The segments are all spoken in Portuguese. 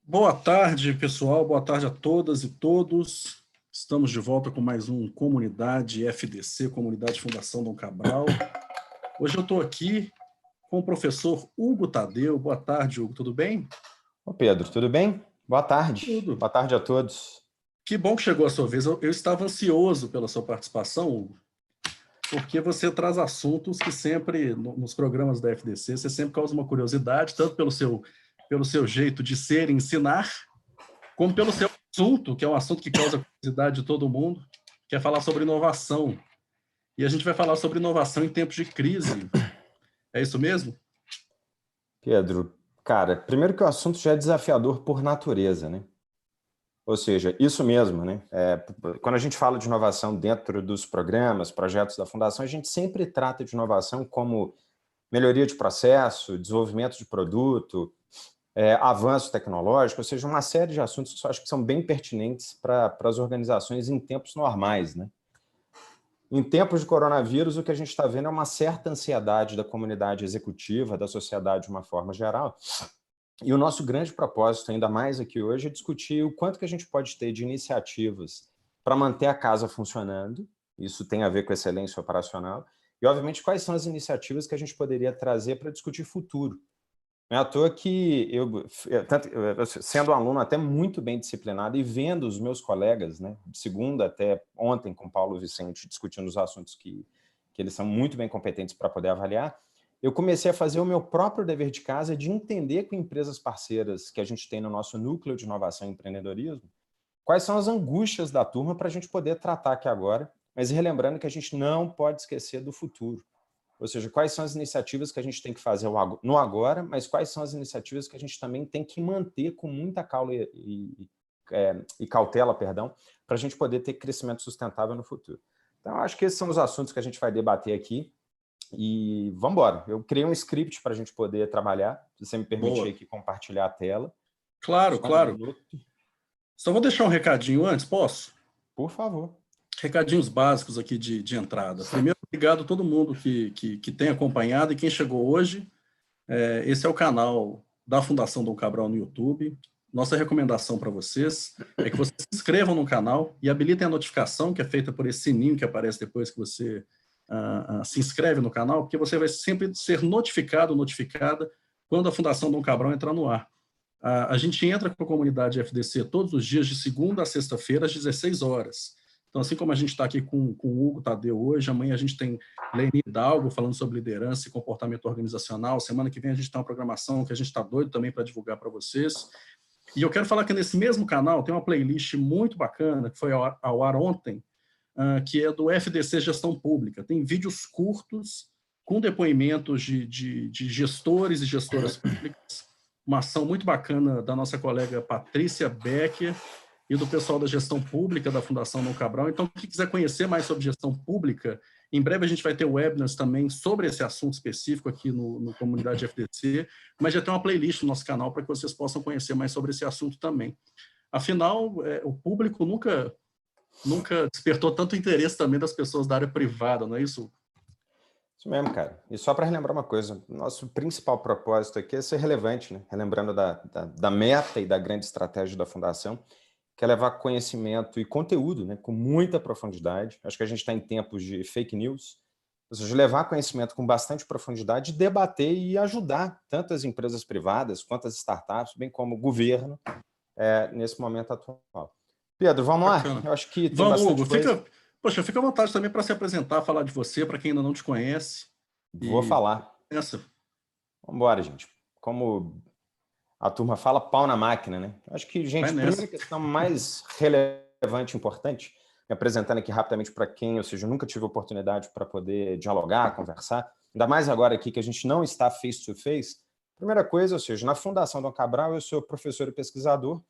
Boa tarde, pessoal. Boa tarde a todas e todos. Estamos de volta com mais um Comunidade FDC, Comunidade Fundação Dom Cabral. Hoje eu estou aqui com o professor Hugo Tadeu. Boa tarde, Hugo. Tudo bem? Ô Pedro, tudo bem? Boa tarde. Tudo. Boa tarde a todos. Que bom que chegou a sua vez. Eu estava ansioso pela sua participação, Hugo, porque você traz assuntos que sempre, nos programas da FDC, você sempre causa uma curiosidade, tanto pelo seu jeito de ser e ensinar, como pelo seu assunto, que é um assunto que causa curiosidade de todo mundo, que é falar sobre inovação. E a gente vai falar sobre inovação em tempos de crise. É isso mesmo? Pedro, cara, primeiro que o assunto já é desafiador por natureza, né? Ou seja, isso mesmo, né? Quando a gente fala de inovação dentro dos programas, projetos da Fundação, a gente sempre trata de inovação como melhoria de processo, desenvolvimento de produto, avanço tecnológico, ou seja, uma série de assuntos que eu acho que são bem pertinentes para as organizações em tempos normais, né? Em tempos de coronavírus, o que a gente está vendo é uma certa ansiedade da comunidade executiva, da sociedade de uma forma geral. E o nosso grande propósito, ainda mais aqui hoje, é discutir o quanto que a gente pode ter de iniciativas para manter a casa funcionando, isso tem a ver com excelência operacional, e, obviamente, quais são as iniciativas que a gente poderia trazer para discutir futuro. Não é à toa que sendo um aluno até muito bem disciplinado e vendo os meus colegas, né, de segunda até ontem com Paulo Vicente, discutindo os assuntos que eles são muito bem competentes para poder avaliar, eu comecei a fazer o meu próprio dever de casa de entender com empresas parceiras que a gente tem no nosso núcleo de inovação e empreendedorismo, quais são as angústias da turma para a gente poder tratar aqui agora, mas relembrando que a gente não pode esquecer do futuro. Ou seja, quais são as iniciativas que a gente tem que fazer no agora, mas quais são as iniciativas que a gente também tem que manter com muita cautela e cautela, perdão, para a gente poder ter crescimento sustentável no futuro. Então, acho que esses são os assuntos que a gente vai debater aqui. E vamos embora. Eu criei um script para a gente poder trabalhar. Se você me permitir aqui compartilhar a tela. Claro, Só claro. um minuto. Só vou deixar um recadinho antes, posso? Por favor. Recadinhos básicos aqui de entrada. Primeiro, obrigado a todo mundo que tem acompanhado e quem chegou hoje. Esse é o canal da Fundação Dom Cabral no YouTube. Nossa recomendação para vocês é que vocês se inscrevam no canal e habilitem a notificação, que é feita por esse sininho que aparece depois que você se inscreve no canal, porque você vai sempre ser notificada quando a Fundação Dom Cabral entrar no ar. A gente entra com a comunidade FDC todos os dias, de segunda a sexta-feira, às 16 horas. Então, assim como a gente está aqui com o Hugo Tadeu hoje, amanhã a gente tem Leni Hidalgo falando sobre liderança e comportamento organizacional. Semana que vem a gente tem uma programação que a gente está doido também para divulgar para vocês. E eu quero falar que nesse mesmo canal tem uma playlist muito bacana, que foi ao ar ontem, que é do FDC Gestão Pública. Tem vídeos curtos com depoimentos de gestores e gestoras públicas, uma ação muito bacana da nossa colega Patrícia Becker e do pessoal da gestão pública da Fundação Dom Cabral. Então, quem quiser conhecer mais sobre gestão pública, em breve a gente vai ter webinars também sobre esse assunto específico aqui no Comunidade FDC, mas já tem uma playlist no nosso canal para que vocês possam conhecer mais sobre esse assunto também. Afinal, o público nunca despertou tanto interesse também das pessoas da área privada, não é isso? Isso mesmo, cara. E só para relembrar uma coisa, nosso principal propósito aqui é ser relevante, né? Relembrando da meta e da grande estratégia da Fundação, que é levar conhecimento e conteúdo, né, com muita profundidade. Acho que a gente está em tempos de fake news, ou seja, levar conhecimento com bastante profundidade, debater e ajudar tanto as empresas privadas quanto as startups, bem como o governo, nesse momento atual. Pedro, vamos Bacana. lá? Eu acho que tem Vamos, bastante Hugo. coisa. Fica à vontade também para se apresentar, falar de você, para quem ainda não te conhece. Vou falar. Vamos embora, gente. Como a turma fala, pau na máquina, né? Acho que, gente, a primeira questão mais relevante e importante, me apresentando aqui rapidamente para quem, ou seja, eu nunca tive oportunidade para poder dialogar, conversar, ainda mais agora aqui que a gente não está face-to-face. Primeira coisa, ou seja, na Fundação Dom Cabral eu sou professor e pesquisador,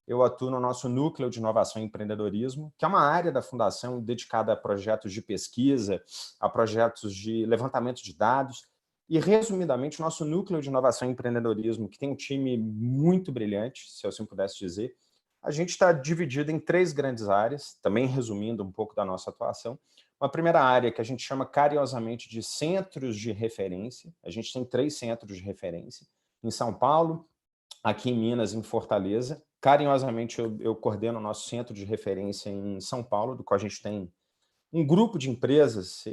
eu atuo no nosso núcleo de inovação e empreendedorismo, que é uma área da Fundação dedicada a projetos de pesquisa, a projetos de levantamento de dados, e, resumidamente, o nosso núcleo de inovação e empreendedorismo, que tem um time muito brilhante, se eu assim pudesse dizer, a gente está dividido em 3 grandes áreas, também resumindo um pouco da nossa atuação. Uma primeira área que a gente chama carinhosamente de centros de referência. A gente tem 3 centros de referência, em São Paulo, aqui em Minas, em Fortaleza. Carinhosamente, eu coordeno o nosso centro de referência em São Paulo, do qual a gente tem um grupo de empresas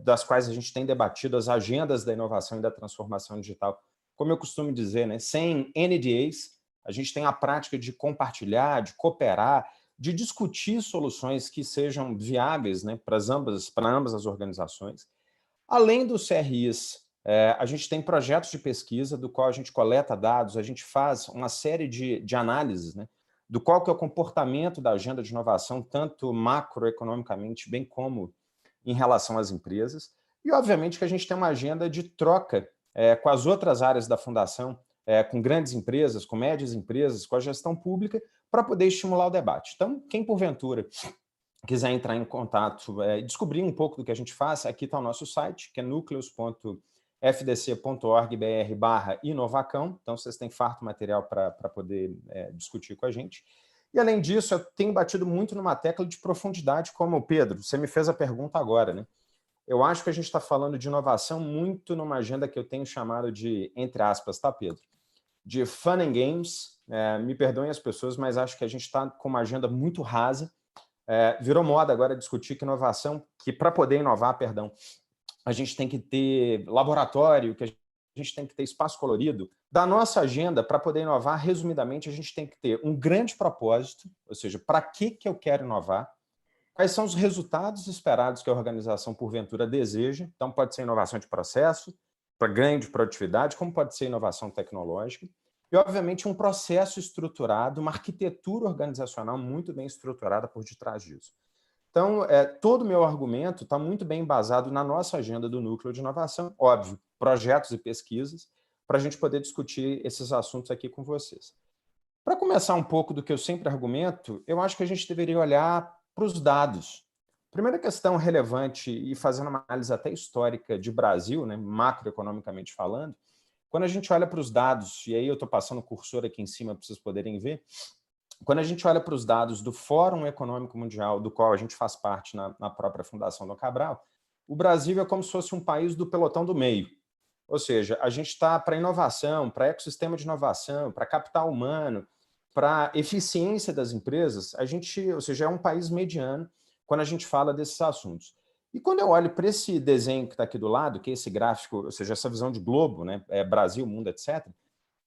das quais a gente tem debatido as agendas da inovação e da transformação digital. Como eu costumo dizer, né, sem NDAs, a gente tem a prática de compartilhar, de cooperar, de discutir soluções que sejam viáveis, né, para ambas as organizações. Além dos CRIs, a gente tem projetos de pesquisa do qual a gente coleta dados, a gente faz uma série de análises, né, do qual que é o comportamento da agenda de inovação, tanto macroeconomicamente, bem como em relação às empresas. E, obviamente, que a gente tem uma agenda de troca com as outras áreas da Fundação, com grandes empresas, com médias empresas, com a gestão pública, para poder estimular o debate. Então, quem, porventura, quiser entrar em contato e descobrir um pouco do que a gente faz, aqui está o nosso site, que é nucleus.fdc.org.br/inovacão. Então, vocês têm farto material para poder discutir com a gente. E, além disso, eu tenho batido muito numa tecla de profundidade, como o Pedro, você me fez a pergunta agora, né? Eu acho que a gente está falando de inovação muito numa agenda que eu tenho chamado de, entre aspas, tá, Pedro? De fun and games. Me perdoem as pessoas, mas acho que a gente está com uma agenda muito rasa. Virou moda agora discutir que inovação, que para poder inovar, a gente tem que ter laboratório, que a gente tem que ter espaço colorido. Da nossa agenda, para poder inovar, resumidamente, a gente tem que ter um grande propósito, ou seja, para que eu quero inovar, quais são os resultados esperados que a organização, porventura, deseja. Então, pode ser inovação de processo, para ganho de produtividade, como pode ser inovação tecnológica. E, obviamente, um processo estruturado, uma arquitetura organizacional muito bem estruturada por detrás disso. Então, todo o meu argumento está muito bem embasado na nossa agenda do Núcleo de Inovação, óbvio, projetos e pesquisas, para a gente poder discutir esses assuntos aqui com vocês. Para começar um pouco do que eu sempre argumento, eu acho que a gente deveria olhar para os dados. Primeira questão relevante, e fazendo uma análise até histórica de Brasil, né, macroeconomicamente falando, quando a gente olha para os dados, e aí eu estou passando o cursor aqui em cima para vocês poderem ver, quando a gente olha para os dados do Fórum Econômico Mundial, do qual a gente faz parte na própria Fundação Dom Cabral, o Brasil é como se fosse um país do pelotão do meio. Ou seja, a gente está para inovação, para ecossistema de inovação, para capital humano, para eficiência das empresas, ou seja, é um país mediano quando a gente fala desses assuntos. E quando eu olho para esse desenho que está aqui do lado, que é esse gráfico, ou seja, essa visão de globo, né, Brasil, mundo, etc.,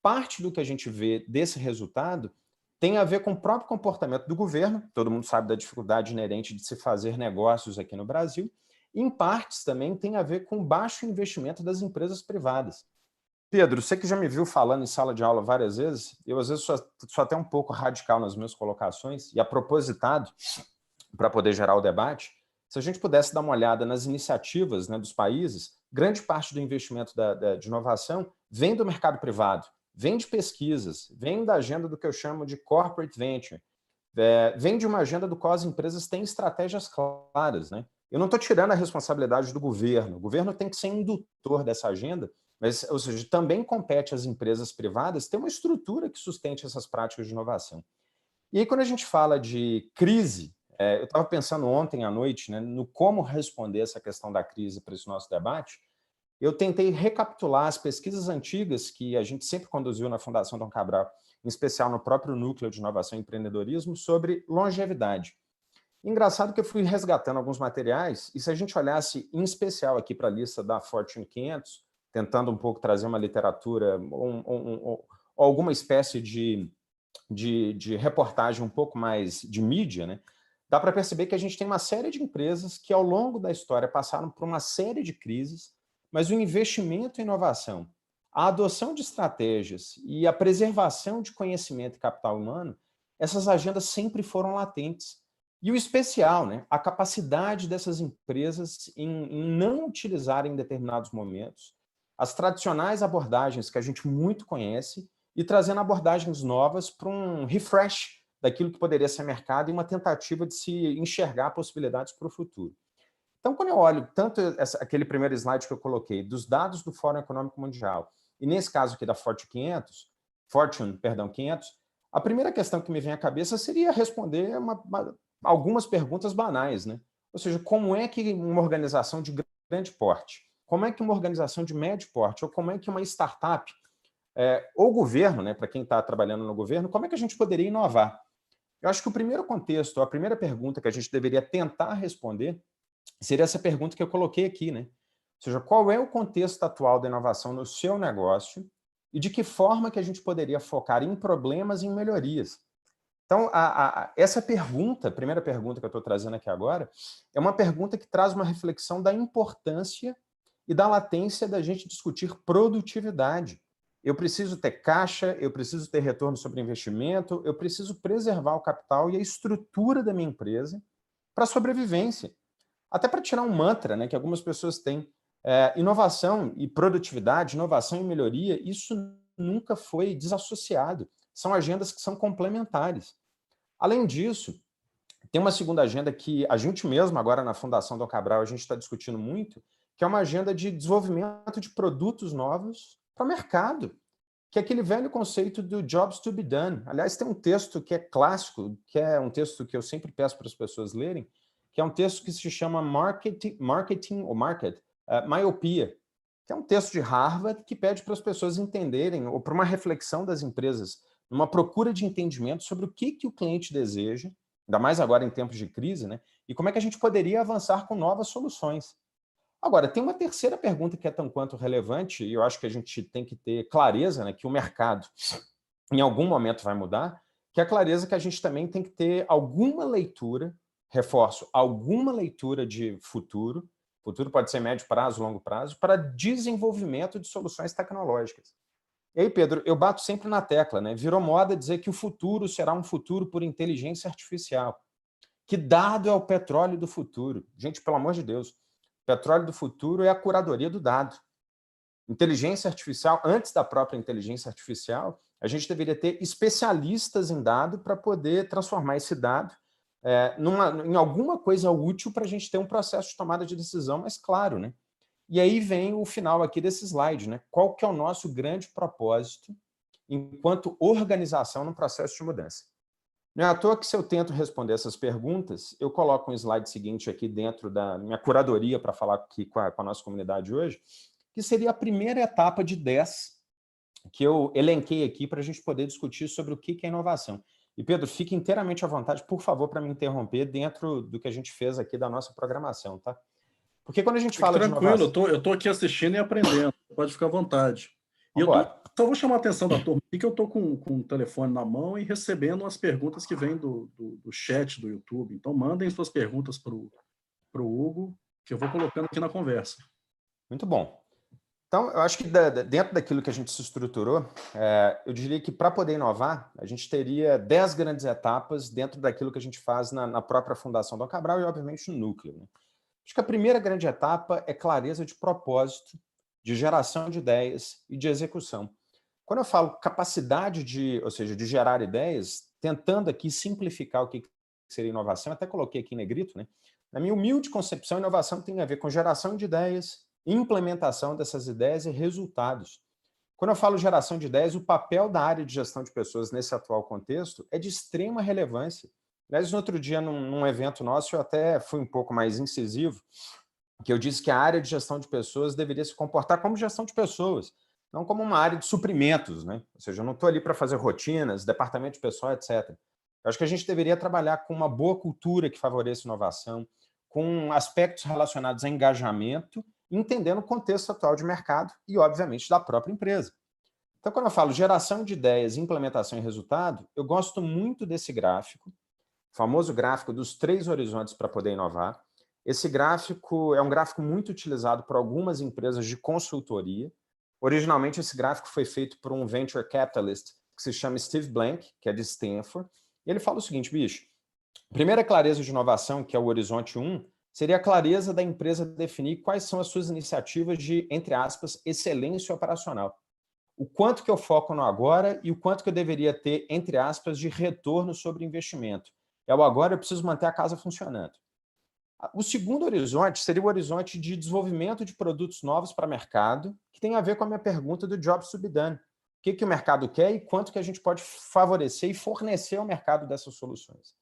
parte do que a gente vê desse resultado tem a ver com o próprio comportamento do governo, todo mundo sabe da dificuldade inerente de se fazer negócios aqui no Brasil, e em partes também tem a ver com o baixo investimento das empresas privadas. Pedro, você que já me viu falando em sala de aula várias vezes, eu às vezes sou até um pouco radical nas minhas colocações, e propositado, para poder gerar o debate, se a gente pudesse dar uma olhada nas iniciativas, né, dos países, grande parte do investimento de inovação vem do mercado privado, vem de pesquisas, vem da agenda do que eu chamo de corporate venture, vem de uma agenda do qual as empresas têm estratégias claras, né? Eu não estou tirando a responsabilidade do governo. O governo tem que ser indutor dessa agenda, mas, ou seja, também compete às empresas privadas ter uma estrutura que sustente essas práticas de inovação. E aí, quando a gente fala de crise, eu estava pensando ontem à noite, né, no como responder essa questão da crise para esse nosso debate. Eu tentei recapitular as pesquisas antigas que a gente sempre conduziu na Fundação Dom Cabral, em especial no próprio Núcleo de Inovação e Empreendedorismo, sobre longevidade. Engraçado que eu fui resgatando alguns materiais, e se a gente olhasse em especial aqui para a lista da Fortune 500, tentando um pouco trazer uma literatura, ou alguma espécie de reportagem um pouco mais de mídia, né? Dá para perceber que a gente tem uma série de empresas que, ao longo da história, passaram por uma série de crises, mas o investimento em inovação, a adoção de estratégias e a preservação de conhecimento e capital humano, essas agendas sempre foram latentes. E o especial, né, a capacidade dessas empresas em não utilizarem em determinados momentos as tradicionais abordagens que a gente muito conhece e trazendo abordagens novas para um refresh daquilo que poderia ser mercado e uma tentativa de se enxergar possibilidades para o futuro. Então, quando eu olho tanto aquele primeiro slide que eu coloquei, dos dados do Fórum Econômico Mundial, e nesse caso aqui da Fortune 500, a primeira questão que me vem à cabeça seria responder algumas perguntas banais, né? Ou seja, como é que uma organização de grande porte, como é que uma organização de médio porte, ou como é que uma startup ou o governo, né, para quem está trabalhando no governo, como é que a gente poderia inovar? Eu acho que o primeiro contexto, a primeira pergunta que a gente deveria tentar responder seria essa pergunta que eu coloquei aqui, né? Ou seja, qual é o contexto atual da inovação no seu negócio e de que forma que a gente poderia focar em problemas e em melhorias? Então, essa pergunta, a primeira pergunta que eu estou trazendo aqui agora, é uma pergunta que traz uma reflexão da importância e da latência da gente discutir produtividade. Eu preciso ter caixa, eu preciso ter retorno sobre investimento, eu preciso preservar o capital e a estrutura da minha empresa para sobrevivência. Até para tirar um mantra, né, que algumas pessoas têm. Inovação e produtividade, inovação e melhoria, isso nunca foi desassociado. São agendas que são complementares. Além disso, tem uma segunda agenda que a gente mesmo, agora na Fundação Dom Cabral, a gente está discutindo muito, que é uma agenda de desenvolvimento de produtos novos para o mercado, que é aquele velho conceito do jobs to be done. Aliás, tem um texto que é clássico, que é um texto que eu sempre peço para as pessoas lerem, que é um texto que se chama Market, Miopia, que é um texto de Harvard que pede para as pessoas entenderem, ou para uma reflexão das empresas, uma procura de entendimento sobre o que o cliente deseja, ainda mais agora em tempos de crise, né? E como é que a gente poderia avançar com novas soluções. Agora, tem uma terceira pergunta que é tão quanto relevante, e eu acho que a gente tem que ter clareza, né, que o mercado em algum momento vai mudar, que é a clareza que a gente também tem que ter alguma leitura, reforço, alguma leitura de futuro pode ser médio prazo, longo prazo, para desenvolvimento de soluções tecnológicas. E aí, Pedro, eu bato sempre na tecla, né? Virou moda dizer que o futuro será um futuro por inteligência artificial. Que dado é o petróleo do futuro? Gente, pelo amor de Deus, o petróleo do futuro é a curadoria do dado. Inteligência artificial, antes da própria inteligência artificial, a gente deveria ter especialistas em dado para poder transformar esse dado em alguma coisa útil para a gente ter um processo de tomada de decisão mais claro, né? E aí vem o final aqui desse slide, né? Qual que é o nosso grande propósito enquanto organização no processo de mudança? Não é à toa que, se eu tento responder essas perguntas, eu coloco um slide seguinte aqui dentro da minha curadoria para falar aqui com a nossa comunidade hoje, que seria a primeira etapa de 10 que eu elenquei aqui para a gente poder discutir sobre o que é inovação. E, Pedro, fique inteiramente à vontade, por favor, para me interromper dentro do que a gente fez aqui da nossa programação, tá? Porque quando a gente fala de inovação... Tranquilo, eu tô aqui assistindo e aprendendo, pode ficar à vontade. E só vou chamar a atenção da turma aqui que eu estou com o telefone na mão e recebendo as perguntas que vêm do chat do YouTube. Então, mandem suas perguntas para o Hugo, que eu vou colocando aqui na conversa. Muito bom. Então, eu acho que dentro daquilo que a gente se estruturou, eu diria que para poder inovar, a gente teria 10 grandes etapas dentro daquilo que a gente faz na própria Fundação Dom Cabral e, obviamente, no núcleo, né? Acho que a primeira grande etapa é clareza de propósito, de geração de ideias e de execução. Quando eu falo capacidade ou seja, de gerar ideias, tentando aqui simplificar o que seria inovação, até coloquei aqui em negrito, né? Na minha humilde concepção, inovação tem a ver com geração de ideias, implementação dessas ideias e resultados. Quando eu falo geração de ideias, o papel da área de gestão de pessoas nesse atual contexto é de extrema relevância. Aliás, no outro dia, num evento nosso, eu até fui um pouco mais incisivo, que eu disse que a área de gestão de pessoas deveria se comportar como gestão de pessoas, não como uma área de suprimentos, né? Ou seja, eu não estou ali para fazer rotinas, departamento de pessoal, etc. Eu acho que a gente deveria trabalhar com uma boa cultura que favoreça inovação, com aspectos relacionados a engajamento, entendendo o contexto atual de mercado e, obviamente, da própria empresa. Então, quando eu falo geração de ideias, implementação e resultado, eu gosto muito desse gráfico, o famoso gráfico dos 3 horizontes para poder inovar. Esse gráfico é um gráfico muito utilizado por algumas empresas de consultoria. Originalmente, esse gráfico foi feito por um venture capitalist que se chama Steve Blank, que é de Stanford. E ele fala o seguinte, bicho, primeira clareza de inovação, que é o horizonte 1, seria a clareza da empresa definir quais são as suas iniciativas de, entre aspas, excelência operacional. O quanto que eu foco no agora e o quanto que eu deveria ter, entre aspas, de retorno sobre investimento. É o agora, eu preciso manter a casa funcionando. O segundo horizonte seria o horizonte de desenvolvimento de produtos novos para o mercado, que tem a ver com a minha pergunta do jobs to be done. O que o mercado quer e quanto que a gente pode favorecer e fornecer ao mercado dessas soluções.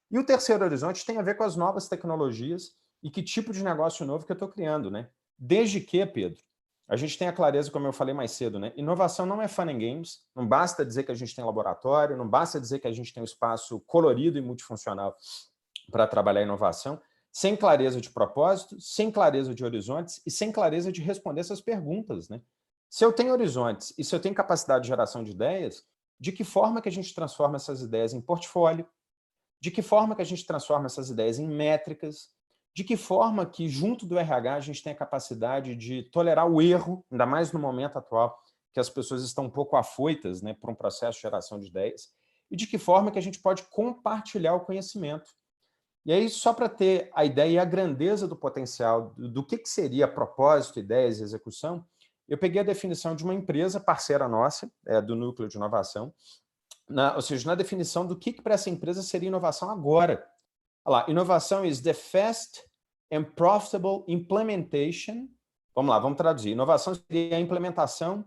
E o terceiro horizonte tem a ver com as novas tecnologias e que tipo de negócio novo que eu estou criando, né? Desde que, Pedro, a gente tem a clareza, como eu falei mais cedo, né? Inovação não é fun and games, não basta dizer que a gente tem laboratório, não basta dizer que a gente tem um espaço colorido e multifuncional para trabalhar inovação, sem clareza de propósito, sem clareza de horizontes e sem clareza de responder essas perguntas, né? Se eu tenho horizontes e se eu tenho capacidade de geração de ideias, de que forma que a gente transforma essas ideias em portfólio? De que forma que a gente transforma essas ideias em métricas? De que forma que, junto do RH, a gente tem a capacidade de tolerar o erro, ainda mais no momento atual, que as pessoas estão um pouco afoitas, né, por um processo de geração de ideias? E de que forma que a gente pode compartilhar o conhecimento? E aí, só para ter a ideia e a grandeza do potencial do que seria propósito, ideias e execução, eu peguei a definição de uma empresa parceira nossa, do Núcleo de Inovação, ou seja, na definição do que para essa empresa seria inovação agora. Olha lá, inovação is the fast and profitable implementation. Vamos lá, vamos traduzir. Inovação seria a implementação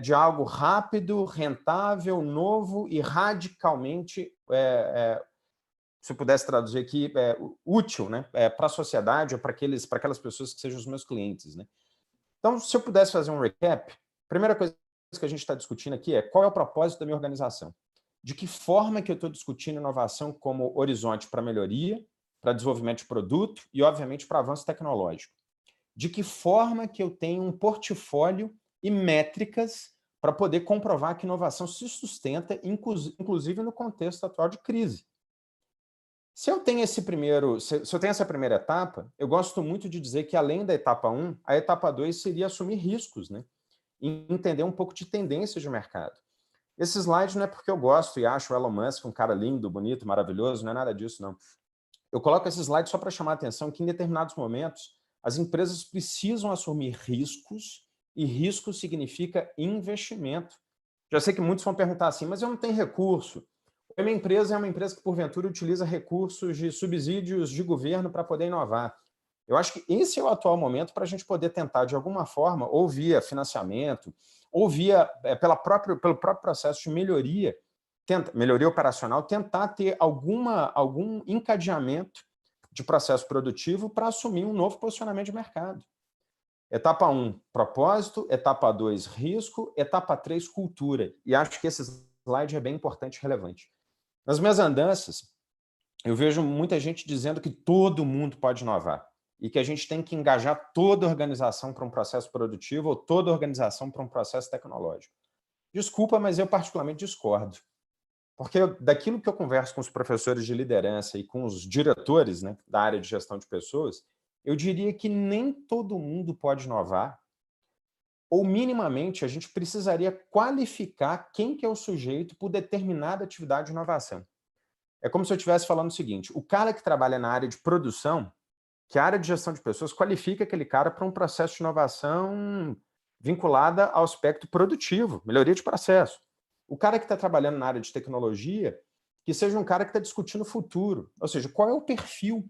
de algo rápido, rentável, novo e radicalmente, se eu pudesse traduzir aqui, útil, né, para a sociedade ou para aquelas pessoas que sejam os meus clientes, né? Então, se eu pudesse fazer um recap, a primeira coisa que a gente está discutindo aqui é qual é o propósito da minha organização. De que forma que eu estou discutindo inovação como horizonte para melhoria, para desenvolvimento de produto e, obviamente, para avanço tecnológico. De que forma que eu tenho um portfólio e métricas para poder comprovar que inovação se sustenta, inclusive no contexto atual de crise. Se eu tenho se eu tenho essa primeira etapa, eu gosto muito de dizer que, além da etapa 1, a etapa 2 seria assumir riscos, né? E entender um pouco de tendências de mercado. Esse slide não é porque eu gosto e acho o Elon Musk um cara lindo, bonito, maravilhoso, não é nada disso, não. Eu coloco esse slide só para chamar a atenção que, em determinados momentos, as empresas precisam assumir riscos, e risco significa investimento. Já sei que muitos vão perguntar assim, mas eu não tenho recurso. A minha empresa é uma empresa que, porventura, utiliza recursos de subsídios de governo para poder inovar. Eu acho que esse é o atual momento para a gente poder tentar, de alguma forma, ou via financiamento, ou via, pelo próprio processo de melhoria operacional, tentar ter algum encadeamento de processo produtivo para assumir um novo posicionamento de mercado. Etapa 1, propósito. Etapa 2, risco. Etapa 3, cultura. E acho que esse slide é bem importante e relevante. Nas minhas andanças, eu vejo muita gente dizendo que todo mundo pode inovar e que a gente tem que engajar toda a organização para um processo produtivo ou toda a organização para um processo tecnológico. Desculpa, mas eu particularmente discordo. Porque daquilo que eu converso com os professores de liderança e com os diretores, né, da área de gestão de pessoas, eu diria que nem todo mundo pode inovar, ou minimamente a gente precisaria qualificar quem que é o sujeito por determinada atividade de inovação. É como se eu estivesse falando o seguinte: o cara que trabalha na área de produção, que a área de gestão de pessoas qualifica aquele cara para um processo de inovação vinculada ao aspecto produtivo, melhoria de processo. O cara que está trabalhando na área de tecnologia, que seja um cara que está discutindo o futuro, ou seja, qual é o perfil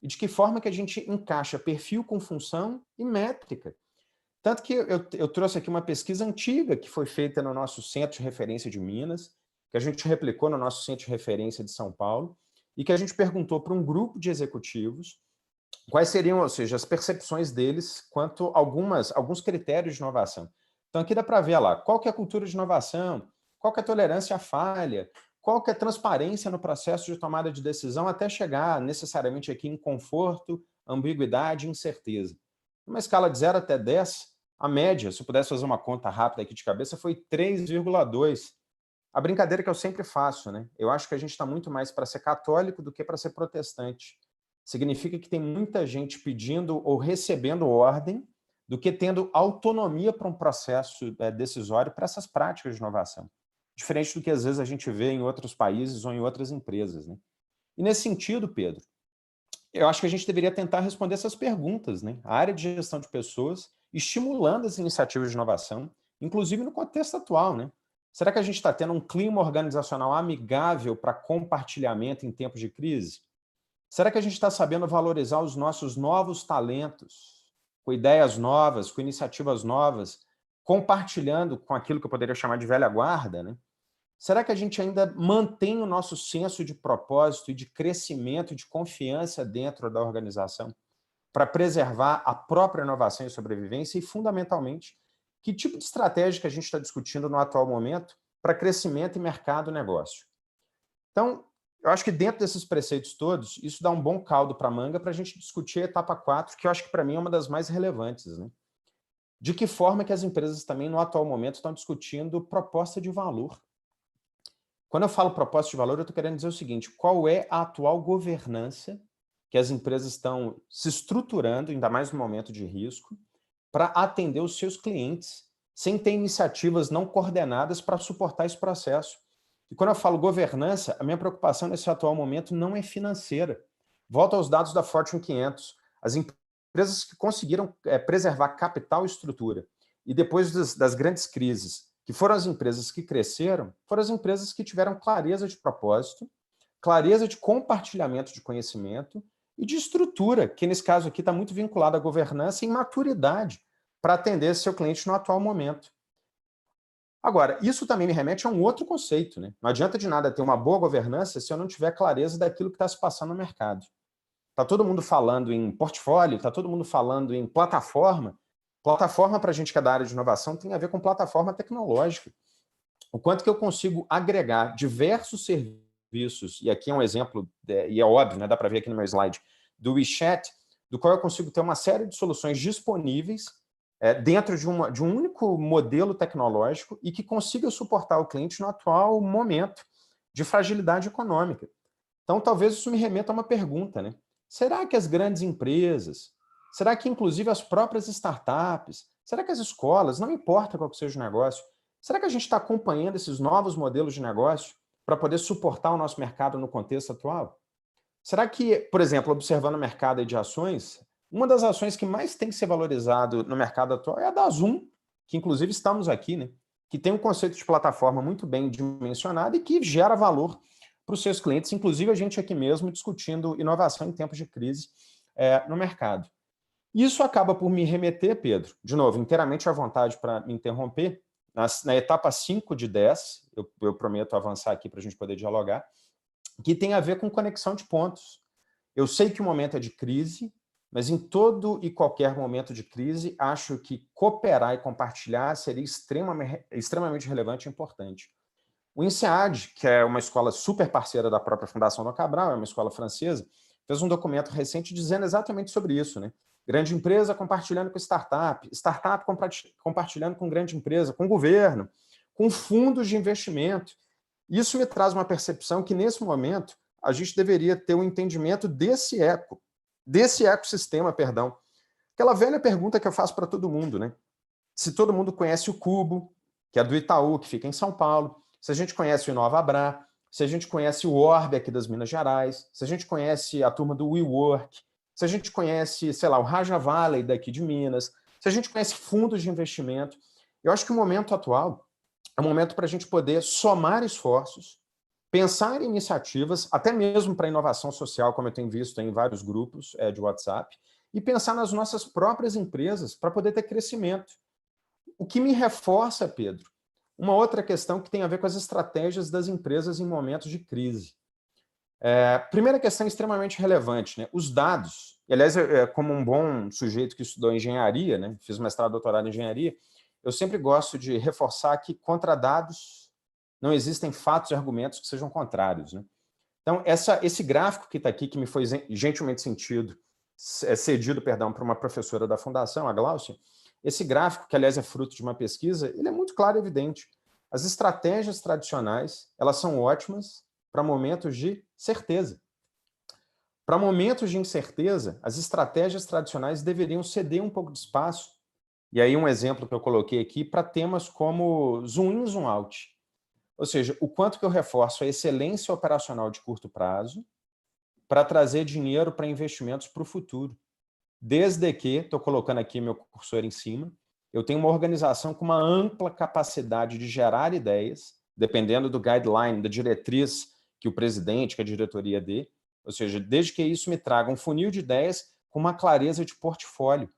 e de que forma que a gente encaixa perfil com função e métrica. Tanto que eu trouxe aqui uma pesquisa antiga que foi feita no nosso centro de referência de Minas, que a gente replicou no nosso centro de referência de São Paulo, e que a gente perguntou para um grupo de executivos quais seriam, ou seja, as percepções deles quanto a alguns critérios de inovação. Então, aqui dá para ver lá, qual que é a cultura de inovação, qual que é a tolerância à falha, qual que é a transparência no processo de tomada de decisão até chegar necessariamente aqui em conforto, ambiguidade e incerteza. Uma escala de 0 até 10, a média, se eu pudesse fazer uma conta rápida aqui de cabeça, foi 3,2. A brincadeira que eu sempre faço, né? Eu acho que a gente está muito mais para ser católico do que para ser protestante. Significa que tem muita gente pedindo ou recebendo ordem do que tendo autonomia para um processo decisório para essas práticas de inovação. Diferente do que às vezes a gente vê em outros países ou em outras empresas, né? E nesse sentido, Pedro, eu acho que a gente deveria tentar responder essas perguntas, né? A área de gestão de pessoas, estimulando as iniciativas de inovação, inclusive no contexto atual, né? Será que a gente está tendo um clima organizacional amigável para compartilhamento em tempos de crise? Será que a gente está sabendo valorizar os nossos novos talentos, com ideias novas, com iniciativas novas, compartilhando com aquilo que eu poderia chamar de velha guarda, né? Será que a gente ainda mantém o nosso senso de propósito e de crescimento e de confiança dentro da organização? para preservar a própria inovação e sobrevivência e, fundamentalmente, que tipo de estratégia que a gente está discutindo no atual momento para crescimento e mercado e negócio. Então, eu acho que dentro desses preceitos todos, isso dá um bom caldo para a manga para a gente discutir a etapa 4, que eu acho que para mim é uma das mais relevantes, né? De que forma que as empresas também, no atual momento, estão discutindo proposta de valor. Quando eu falo proposta de valor, eu estou querendo dizer o seguinte: qual é a atual governança que as empresas estão se estruturando, ainda mais no momento de risco, para atender os seus clientes, sem ter iniciativas não coordenadas para suportar esse processo. E quando eu falo governança, a minha preocupação nesse atual momento não é financeira. Volto aos dados da Fortune 500. As empresas que conseguiram preservar capital e estrutura, e depois das grandes crises, que foram as empresas que cresceram, foram as empresas que tiveram clareza de propósito, clareza de compartilhamento de conhecimento e de estrutura, que nesse caso aqui está muito vinculada à governança e maturidade para atender seu cliente no atual momento. Agora, isso também me remete a um outro conceito, né? Não adianta de nada ter uma boa governança se eu não tiver clareza daquilo que está se passando no mercado. Está todo mundo falando em portfólio, está todo mundo falando em plataforma. Plataforma, para a gente que é da área de inovação, tem a ver com plataforma tecnológica. O quanto que eu consigo agregar diversos serviços, e aqui é um exemplo, e é óbvio, né, dá para ver aqui no meu slide, do WeChat, do qual eu consigo ter uma série de soluções disponíveis dentro de um único modelo tecnológico e que consiga suportar o cliente no atual momento de fragilidade econômica. Então, talvez isso me remeta a uma pergunta, né? Será que as grandes empresas, será que inclusive as próprias startups, será que as escolas, não importa qual que seja o negócio, será que a gente está acompanhando esses novos modelos de negócio para poder suportar o nosso mercado no contexto atual? Será que, por exemplo, observando o mercado de ações, uma das ações que mais tem que ser valorizado no mercado atual é a da Zoom, que inclusive estamos aqui, né? Que tem um conceito de plataforma muito bem dimensionado e que gera valor para os seus clientes, inclusive a gente aqui mesmo discutindo inovação em tempos de crise no mercado. Isso acaba por me remeter, Pedro, de novo, inteiramente à vontade para me interromper, na etapa 5 de 10, eu prometo avançar aqui para a gente poder dialogar, que tem a ver com conexão de pontos. Eu sei que o momento é de crise, mas em todo e qualquer momento de crise, acho que cooperar e compartilhar seria extremamente relevante e importante. O INSEAD, que é uma escola super parceira da própria Fundação Dom Cabral, é uma escola francesa, fez um documento recente dizendo exatamente sobre isso, né? Grande empresa compartilhando com startup, startup compartilhando com grande empresa, com governo, com fundos de investimento. Isso me traz uma percepção que, nesse momento, a gente deveria ter um entendimento desse ecossistema, perdão. Aquela velha pergunta que eu faço para todo mundo, né? Se todo mundo conhece o Cubo, que é do Itaú, que fica em São Paulo, se a gente conhece o InovaBrá, se a gente conhece o Orbe aqui das Minas Gerais, se a gente conhece a turma do WeWork, se a gente conhece, sei lá, o Raja Valley daqui de Minas, se a gente conhece fundos de investimento, eu acho que o momento atual é um momento para a gente poder somar esforços, pensar em iniciativas, até mesmo para inovação social, como eu tenho visto em vários grupos de WhatsApp, e pensar nas nossas próprias empresas para poder ter crescimento. O que me reforça, Pedro, uma outra questão que tem a ver com as estratégias das empresas em momentos de crise. Primeira questão extremamente relevante, né? Os dados. E, aliás, como um bom sujeito que estudou engenharia, né? Fiz mestrado, doutorado em engenharia, eu sempre gosto de reforçar que contra dados não existem fatos e argumentos que sejam contrários, né? Então, esse gráfico que está aqui, que me foi gentilmente cedido para uma professora da Fundação, a Glaucia, esse gráfico, que aliás é fruto de uma pesquisa, ele é muito claro e evidente. As estratégias tradicionais, elas são ótimas para momentos de certeza. Para momentos de incerteza, as estratégias tradicionais deveriam ceder um pouco de espaço. E aí um exemplo que eu coloquei aqui para temas como zoom in, zoom out. Ou seja, o quanto que eu reforço a excelência operacional de curto prazo para trazer dinheiro para investimentos para o futuro. Desde que, estou colocando aqui meu cursor em cima, eu tenho uma organização com uma ampla capacidade de gerar ideias, dependendo do guideline, da diretriz que o presidente, que a diretoria dê, ou seja, desde que isso me traga um funil de ideias com uma clareza de portfólio.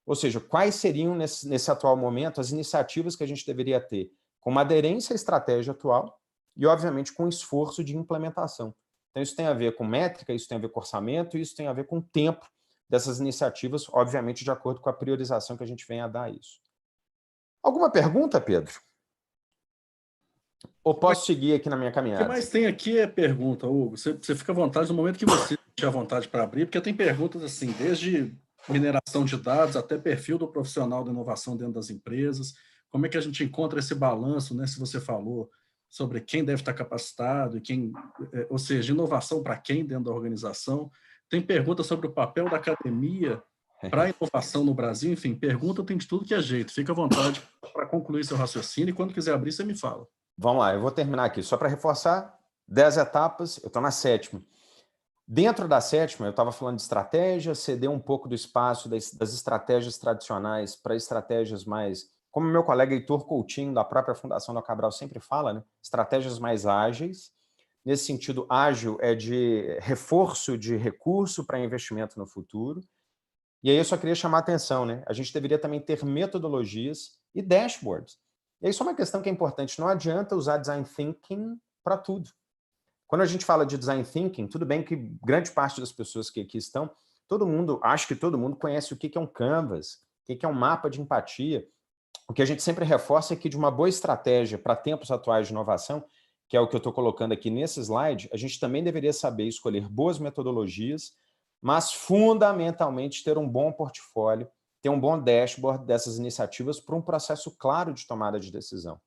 Ou seja, quais seriam, nesse atual momento, as iniciativas que a gente deveria ter com uma aderência à estratégia atual e, obviamente, com esforço de implementação. Então, isso tem a ver com métrica, isso tem a ver com orçamento, isso tem a ver com tempo dessas iniciativas, obviamente de acordo com a priorização que a gente vem a dar a isso. Alguma pergunta, Pedro? Ou posso seguir aqui na minha O caminhada? que mais tem aqui é pergunta, Hugo. Você fica à vontade no momento que você tiver vontade para abrir, porque tem perguntas assim, desde mineração de dados até perfil do profissional da inovação dentro das empresas. Como é que a gente encontra esse balanço, né? Se você falou sobre quem deve estar capacitado e quem, ou seja, inovação para quem dentro da organização. Tem pergunta sobre o papel da academia para a inovação no Brasil. Enfim, pergunta tem de tudo que é jeito. Fica à vontade para concluir seu raciocínio e quando quiser abrir, você me fala. Vamos lá, eu vou terminar aqui. Só para reforçar, 10 etapas, eu estou na 7ª. Dentro da 7ª, eu estava falando de estratégia, ceder um pouco do espaço das estratégias tradicionais para estratégias mais, como meu colega Heitor Coutinho, da própria Fundação do Cabral, sempre fala, né? Estratégias mais ágeis. Nesse sentido, ágil é de reforço de recurso para investimento no futuro. E aí eu só queria chamar a atenção, né? A gente deveria também ter metodologias e dashboards. E isso é uma questão que é importante. Não adianta usar design thinking para tudo. Quando a gente fala de design thinking, tudo bem que grande parte das pessoas que aqui estão, acho que todo mundo conhece o que é um canvas, o que é um mapa de empatia. O que a gente sempre reforça é que de uma boa estratégia para tempos atuais de inovação, que é o que eu estou colocando aqui nesse slide, a gente também deveria saber escolher boas metodologias, mas fundamentalmente ter um bom portfólio, ter um bom dashboard dessas iniciativas para um processo claro de tomada de decisão.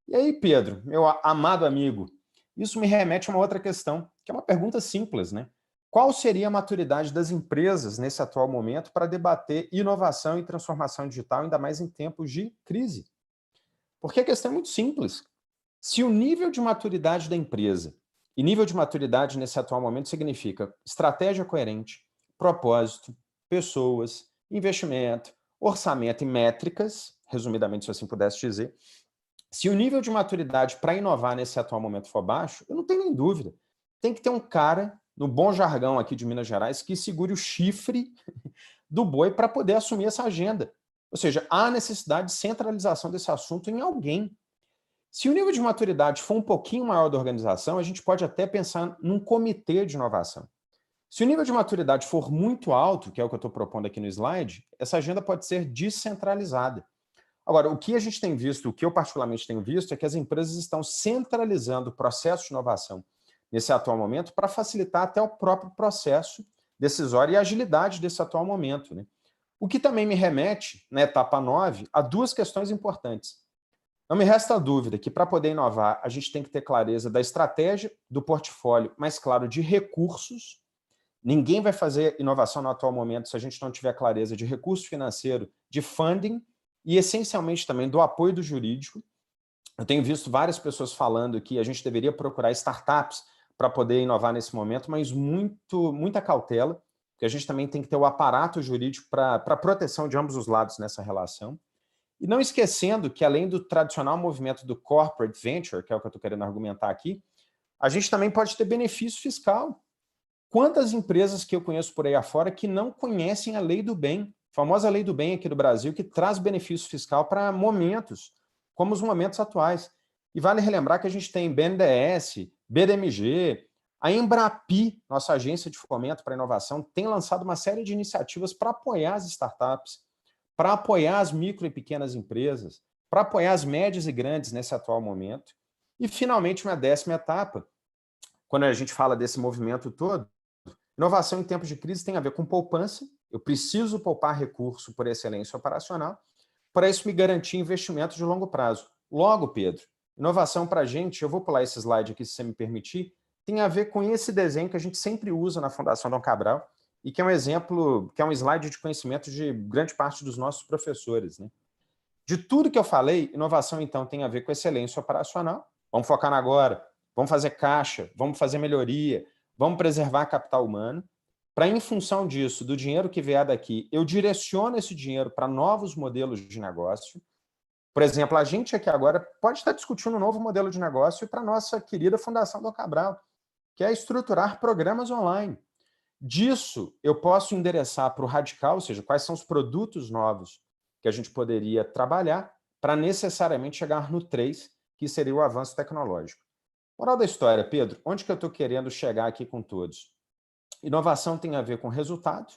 E aí, Pedro, meu amado amigo, isso me remete a uma outra questão, que é uma pergunta simples, né? Qual seria a maturidade das empresas nesse atual momento para debater inovação e transformação digital, ainda mais em tempos de crise? Porque a questão é muito simples. Se o nível de maturidade da empresa, e nível de maturidade nesse atual momento significa estratégia coerente, propósito, pessoas, investimento, orçamento e métricas, resumidamente, se assim pudesse dizer, se o nível de maturidade para inovar nesse atual momento for baixo, eu não tenho nem dúvida. Tem que ter um cara, no bom jargão aqui de Minas Gerais, que segure o chifre do boi para poder assumir essa agenda. Ou seja, há necessidade de centralização desse assunto em alguém. Se o nível de maturidade for um pouquinho maior da organização, a gente pode até pensar num comitê de inovação. Se o nível de maturidade for muito alto, que é o que eu estou propondo aqui no slide, essa agenda pode ser descentralizada. Agora, o que a gente tem visto, o que eu particularmente tenho visto, é que as empresas estão centralizando o processo de inovação nesse atual momento para facilitar até o próprio processo decisório e a agilidade desse atual momento, né? O que também me remete, na etapa 9, a duas questões importantes. Não me resta dúvida que, para poder inovar, a gente tem que ter clareza da estratégia, do portfólio, mas, claro, de recursos. Ninguém vai fazer inovação no atual momento se a gente não tiver clareza de recurso financeiro, de funding e, essencialmente, também do apoio do jurídico. Eu tenho visto várias pessoas falando que a gente deveria procurar startups para poder inovar nesse momento, mas muita cautela, porque a gente também tem que ter o aparato jurídico para proteção de ambos os lados nessa relação. E não esquecendo que, além do tradicional movimento do corporate venture, que é o que eu estou querendo argumentar aqui, a gente também pode ter benefício fiscal. Quantas empresas que eu conheço por aí afora que não conhecem a lei do bem, a famosa lei do bem aqui do Brasil, que traz benefício fiscal para momentos, como os momentos atuais. E vale relembrar que a gente tem BNDES, BDMG, a Embrapi, nossa agência de fomento para inovação, tem lançado uma série de iniciativas para apoiar as startups, para apoiar as micro e pequenas empresas, para apoiar as médias e grandes nesse atual momento. E, finalmente, uma 10ª etapa, quando a gente fala desse movimento todo, inovação em tempos de crise tem a ver com poupança. Eu preciso poupar recurso por excelência operacional, para isso me garantir investimento de longo prazo. Logo, Pedro, inovação para a gente, eu vou pular esse slide aqui, se você me permitir, tem a ver com esse desenho que a gente sempre usa na Fundação Dom Cabral, e que é um exemplo, que é um slide de conhecimento de grande parte dos nossos professores, né? De tudo que eu falei, inovação, então, tem a ver com excelência operacional. Vamos focar na agora, vamos fazer caixa, vamos fazer melhoria, vamos preservar capital humano. Para, em função disso, do dinheiro que vier daqui, eu direciono esse dinheiro para novos modelos de negócio. Por exemplo, a gente aqui agora pode estar discutindo um novo modelo de negócio para a nossa querida Fundação Dom Cabral, que é estruturar programas online. Disso, eu posso endereçar para o radical, ou seja, quais são os produtos novos que a gente poderia trabalhar para necessariamente chegar no 3, que seria o avanço tecnológico. Moral da história, Pedro, onde que eu estou querendo chegar aqui com todos? Inovação tem a ver com resultado,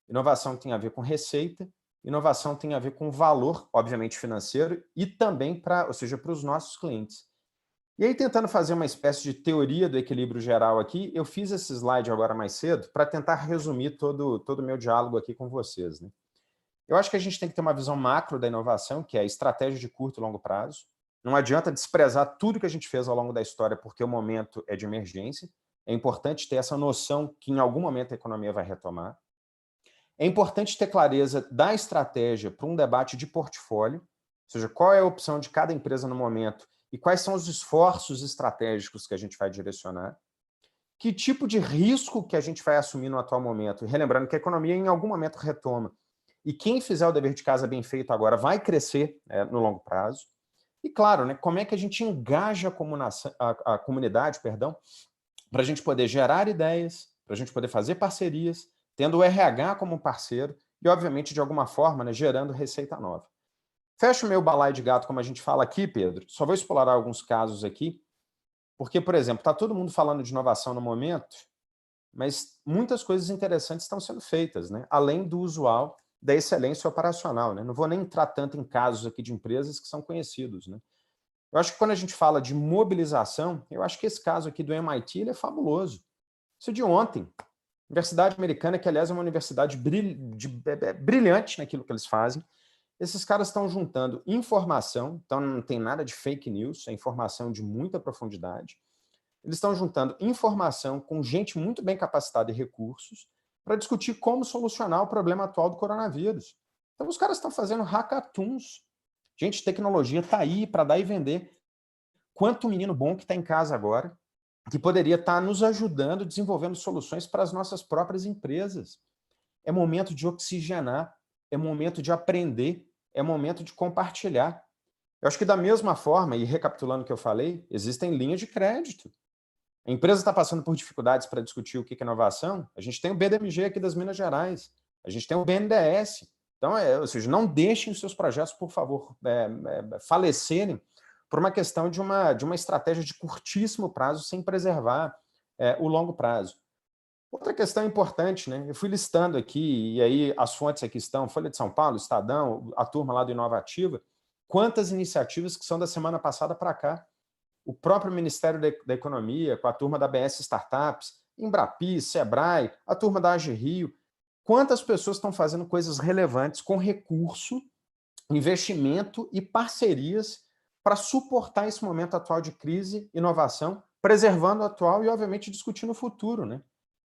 inovação tem a ver com receita, inovação tem a ver com valor, obviamente financeiro, e também para os nossos clientes. E aí, tentando fazer uma espécie de teoria do equilíbrio geral aqui, eu fiz esse slide agora mais cedo para tentar resumir todo o meu diálogo aqui com vocês, né? Eu acho que a gente tem que ter uma visão macro da inovação, que é a estratégia de curto e longo prazo. Não adianta desprezar tudo que a gente fez ao longo da história, porque o momento é de emergência. É importante ter essa noção que em algum momento a economia vai retomar. É importante ter clareza da estratégia para um debate de portfólio, ou seja, qual é a opção de cada empresa no momento e quais são os esforços estratégicos que a gente vai direcionar. Que tipo de risco que a gente vai assumir no atual momento. E relembrando que a economia em algum momento retoma. E quem fizer o dever de casa bem feito agora vai crescer no longo prazo. E claro, né, como é que a gente engaja a comunidade, para a gente poder gerar ideias, para a gente poder fazer parcerias, tendo o RH como parceiro e, obviamente, de alguma forma, né, gerando receita nova. Fecho o meu balaio de gato, como a gente fala aqui, Pedro. Só vou explorar alguns casos aqui, porque, por exemplo, está todo mundo falando de inovação no momento, mas muitas coisas interessantes estão sendo feitas, né? Além do usual da excelência operacional, né? Não vou nem entrar tanto em casos aqui de empresas que são conhecidos, né? Eu acho que quando a gente fala de mobilização, eu acho que esse caso aqui do MIT ele é fabuloso. Isso é de ontem. Universidade americana, que aliás é uma universidade brilhante naquilo que eles fazem. Esses caras estão juntando informação, então não tem nada de fake news, é informação de muita profundidade. Eles estão juntando informação com gente muito bem capacitada e recursos para discutir como solucionar o problema atual do coronavírus. Então os caras estão fazendo hackathons. Gente, tecnologia está aí para dar e vender. Quanto menino bom que está em casa agora, que poderia estar nos ajudando, desenvolvendo soluções para as nossas próprias empresas. É momento de oxigenar, é momento de aprender, é momento de compartilhar. Eu acho que da mesma forma, e recapitulando o que eu falei, existem linhas de crédito. A empresa está passando por dificuldades para discutir o que é inovação. A gente tem o BDMG aqui das Minas Gerais, a gente tem o BNDES. Então, ou seja, não deixem os seus projetos, por favor, falecerem por uma questão de uma estratégia de curtíssimo prazo sem preservar o longo prazo. Outra questão importante, né? Eu fui listando aqui, e aí as fontes aqui estão, Folha de São Paulo, Estadão, a turma lá do Inovativa, quantas iniciativas que são da semana passada para cá. O próprio Ministério da Economia, com a turma da BS Startups, Embrapi, Sebrae, a turma da AGE Rio, quantas pessoas estão fazendo coisas relevantes com recurso, investimento e parcerias para suportar esse momento atual de crise, inovação, preservando o atual e, obviamente, discutindo o futuro, né?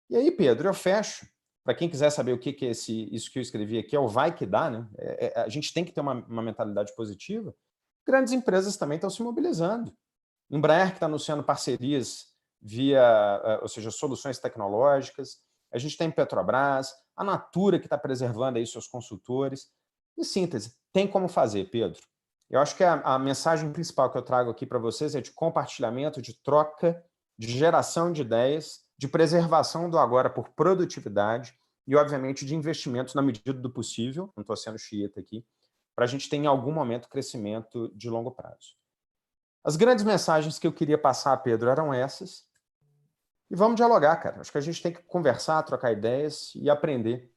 E aí, Pedro, eu fecho. Para quem quiser saber o que é isso que eu escrevi aqui, é o vai que dá, né? A gente tem que ter uma mentalidade positiva. Grandes empresas também estão se mobilizando. Embraer, que está anunciando parcerias via, ou seja, soluções tecnológicas. A gente tem Petrobras, a Natura, que está preservando aí seus consultores. Em síntese, tem como fazer, Pedro. Eu acho que a mensagem principal que eu trago aqui para vocês é de compartilhamento, de troca, de geração de ideias, de preservação do agora por produtividade e, obviamente, de investimentos na medida do possível, não estou sendo xiita aqui, para a gente ter em algum momento crescimento de longo prazo. As grandes mensagens que eu queria passar, Pedro, eram essas. E vamos dialogar, cara. Acho que a gente tem que conversar, trocar ideias e aprender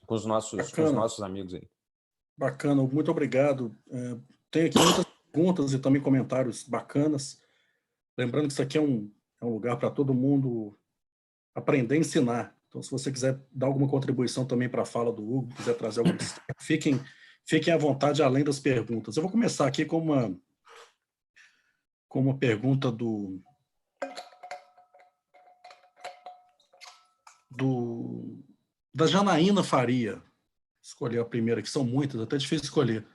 com os nossos amigos aí. Bacana, muito obrigado. Tem aqui muitas perguntas e também comentários bacanas. Lembrando que isso aqui é um lugar para todo mundo aprender e ensinar. Então, se você quiser dar alguma contribuição também para a fala do Hugo, quiser trazer algum destaque, fiquem à vontade além das perguntas. Eu vou começar aqui com uma pergunta da Janaína Faria. Escolher a primeira, que são muitas, até difícil escolher.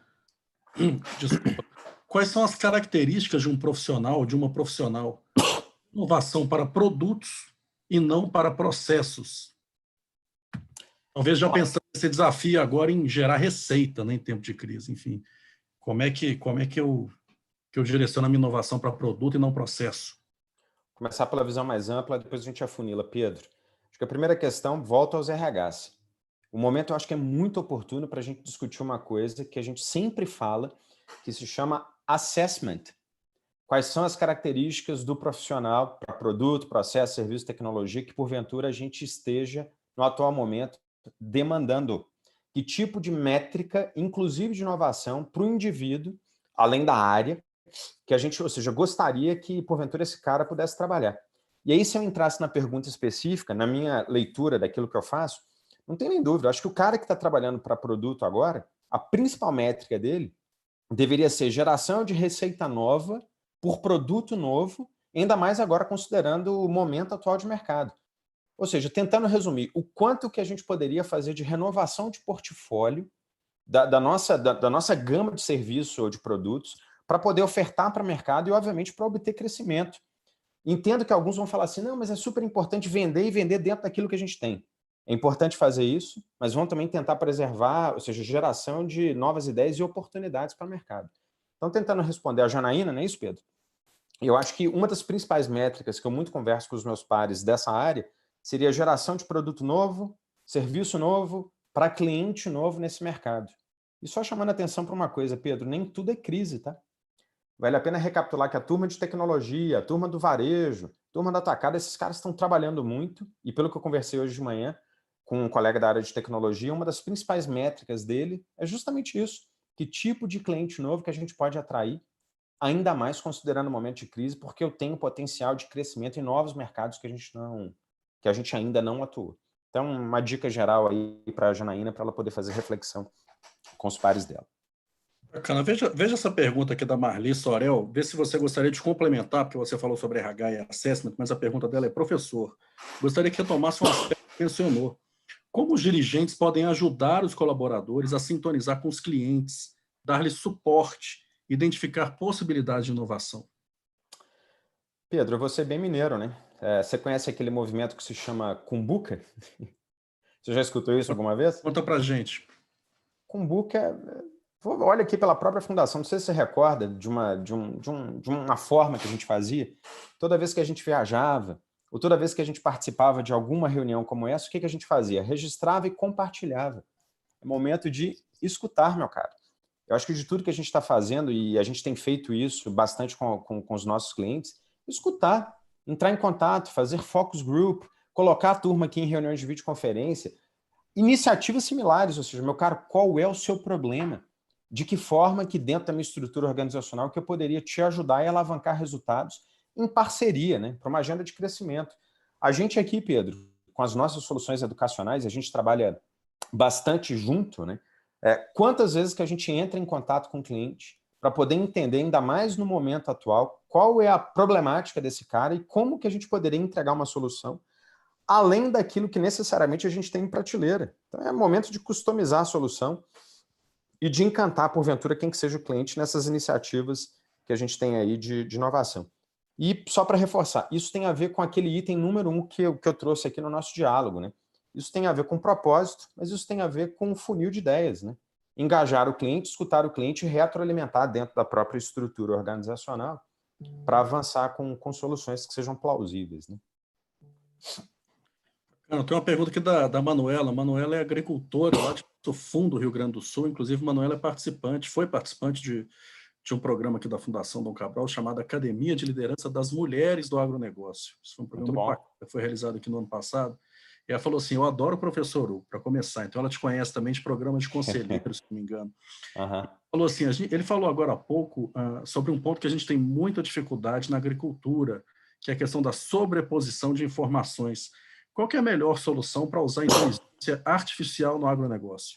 Desculpa. Quais são as características de um profissional, de uma profissional? Inovação para produtos e não para processos. Talvez já pensando nesse desafio agora em gerar receita, né, em tempo de crise, enfim. Como é que eu direciono a minha inovação para produto e não processo? Começar pela visão mais ampla, depois a gente afunila. Pedro, acho que a primeira questão volta aos RHs. O momento eu acho que é muito oportuno para a gente discutir uma coisa que a gente sempre fala, que se chama assessment. Quais são as características do profissional para produto, processo, serviço, tecnologia, que porventura a gente esteja, no atual momento, demandando? Que tipo de métrica, inclusive de inovação, para o indivíduo, além da área, que a gente, ou seja, gostaria que, porventura, esse cara pudesse trabalhar. E aí, se eu entrasse na pergunta específica, na minha leitura daquilo que eu faço, não tem nem dúvida, eu acho que o cara que está trabalhando para produto agora, a principal métrica dele deveria ser geração de receita nova por produto novo, ainda mais agora considerando o momento atual de mercado. Ou seja, tentando resumir, o quanto que a gente poderia fazer de renovação de portfólio da nossa gama de serviços ou de produtos para poder ofertar para o mercado e, obviamente, para obter crescimento. Entendo que alguns vão falar assim, não, mas é super importante vender e vender dentro daquilo que a gente tem. É importante fazer isso, mas vão também tentar preservar, ou seja, geração de novas ideias e oportunidades para o mercado. Então, tentando responder a Janaína, não é isso, Pedro? Eu acho que uma das principais métricas que eu muito converso com os meus pares dessa área seria a geração de produto novo, serviço novo, para cliente novo nesse mercado. E só chamando a atenção para uma coisa, Pedro, nem tudo é crise, tá? Vale a pena recapitular que a turma de tecnologia, a turma do varejo, a turma da atacada, esses caras estão trabalhando muito, e pelo que eu conversei hoje de manhã com um colega da área de tecnologia, uma das principais métricas dele é justamente isso, que tipo de cliente novo que a gente pode atrair, ainda mais considerando o momento de crise, porque eu tenho potencial de crescimento em novos mercados que a gente ainda não atua. Então, uma dica geral aí para a Janaína, para ela poder fazer reflexão com os pares dela. Bacana. Veja essa pergunta aqui da Marli Sorel, vê se você gostaria de complementar, porque você falou sobre RH e assessment, mas a pergunta dela é: professor, gostaria que retomasse um aspecto que mencionou. Como os dirigentes podem ajudar os colaboradores a sintonizar com os clientes, dar-lhes suporte, identificar possibilidades de inovação? Pedro, eu vou ser bem mineiro, né? Você conhece aquele movimento que se chama Cumbuca? Você já escutou isso alguma vez? Conta pra gente. Cumbuca, olha aqui pela própria fundação, não sei se você recorda de uma forma que a gente fazia. Toda vez que a gente viajava, ou toda vez que a gente participava de alguma reunião como essa, o que a gente fazia? Registrava e compartilhava. É momento de escutar, meu cara. Eu acho que de tudo que a gente está fazendo, e a gente tem feito isso bastante com os nossos clientes, escutar, entrar em contato, fazer focus group, colocar a turma aqui em reuniões de videoconferência, iniciativas similares, ou seja, meu cara, qual é o seu problema? De que forma que dentro da minha estrutura organizacional que eu poderia te ajudar e alavancar resultados em parceria, né, para uma agenda de crescimento. A gente aqui, Pedro, com as nossas soluções educacionais, a gente trabalha bastante junto, né? Quantas vezes que a gente entra em contato com o cliente para poder entender, ainda mais no momento atual, qual é a problemática desse cara e como que a gente poderia entregar uma solução além daquilo que necessariamente a gente tem em prateleira. Então é momento de customizar a solução e de encantar, porventura, quem que seja o cliente nessas iniciativas que a gente tem aí de inovação. E só para reforçar, isso tem a ver com aquele item número 1 que eu trouxe aqui no nosso diálogo, né? Isso tem a ver com propósito, mas isso tem a ver com um funil de ideias, né? Engajar o cliente, escutar o cliente e retroalimentar dentro da própria estrutura organizacional para avançar com soluções que sejam plausíveis, né? Eu tenho uma pergunta aqui da Manuela. Manuela é agricultora lá de Passo Fundo, Rio Grande do Sul. Inclusive, Manuela foi participante de um programa aqui da Fundação Dom Cabral chamado Academia de Liderança das Mulheres do Agronegócio. Isso foi um programa muito bacana, foi realizado aqui no ano passado. E ela falou assim: eu adoro o professor Hugo, para começar. Então, ela te conhece também de programas de conselheiros, se não me engano. Falou assim, ele falou agora há pouco sobre um ponto que a gente tem muita dificuldade na agricultura, que é a questão da sobreposição de informações. Qual que é a melhor solução para usar a inteligência artificial no agronegócio?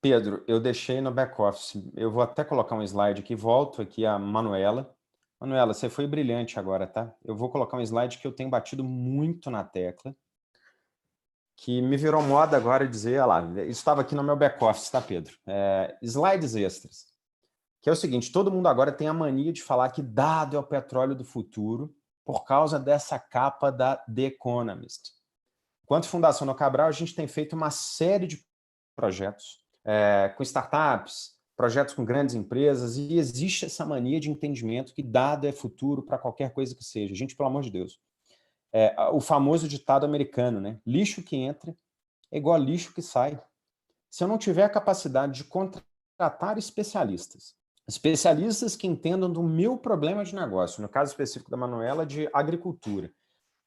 Pedro, eu deixei no back-office. Eu vou até colocar um slide aqui. Volto aqui a Manuela. Manuela, você foi brilhante agora, tá? Eu vou colocar um slide que eu tenho batido muito na tecla, que me virou moda agora dizer, olha lá, isso estava aqui no meu back-office, tá, Pedro? Slides extras. Que é o seguinte, todo mundo agora tem a mania de falar que dado é o petróleo do futuro por causa dessa capa da The Economist. Enquanto Fundação Dom Cabral, a gente tem feito uma série de projetos com startups, projetos com grandes empresas, e existe essa mania de entendimento que dado é futuro para qualquer coisa que seja. Gente, pelo amor de Deus. O famoso ditado americano, né? Lixo que entra é igual a lixo que sai. Se eu não tiver a capacidade de contratar especialistas que entendam do meu problema de negócio, no caso específico da Manuela, de agricultura,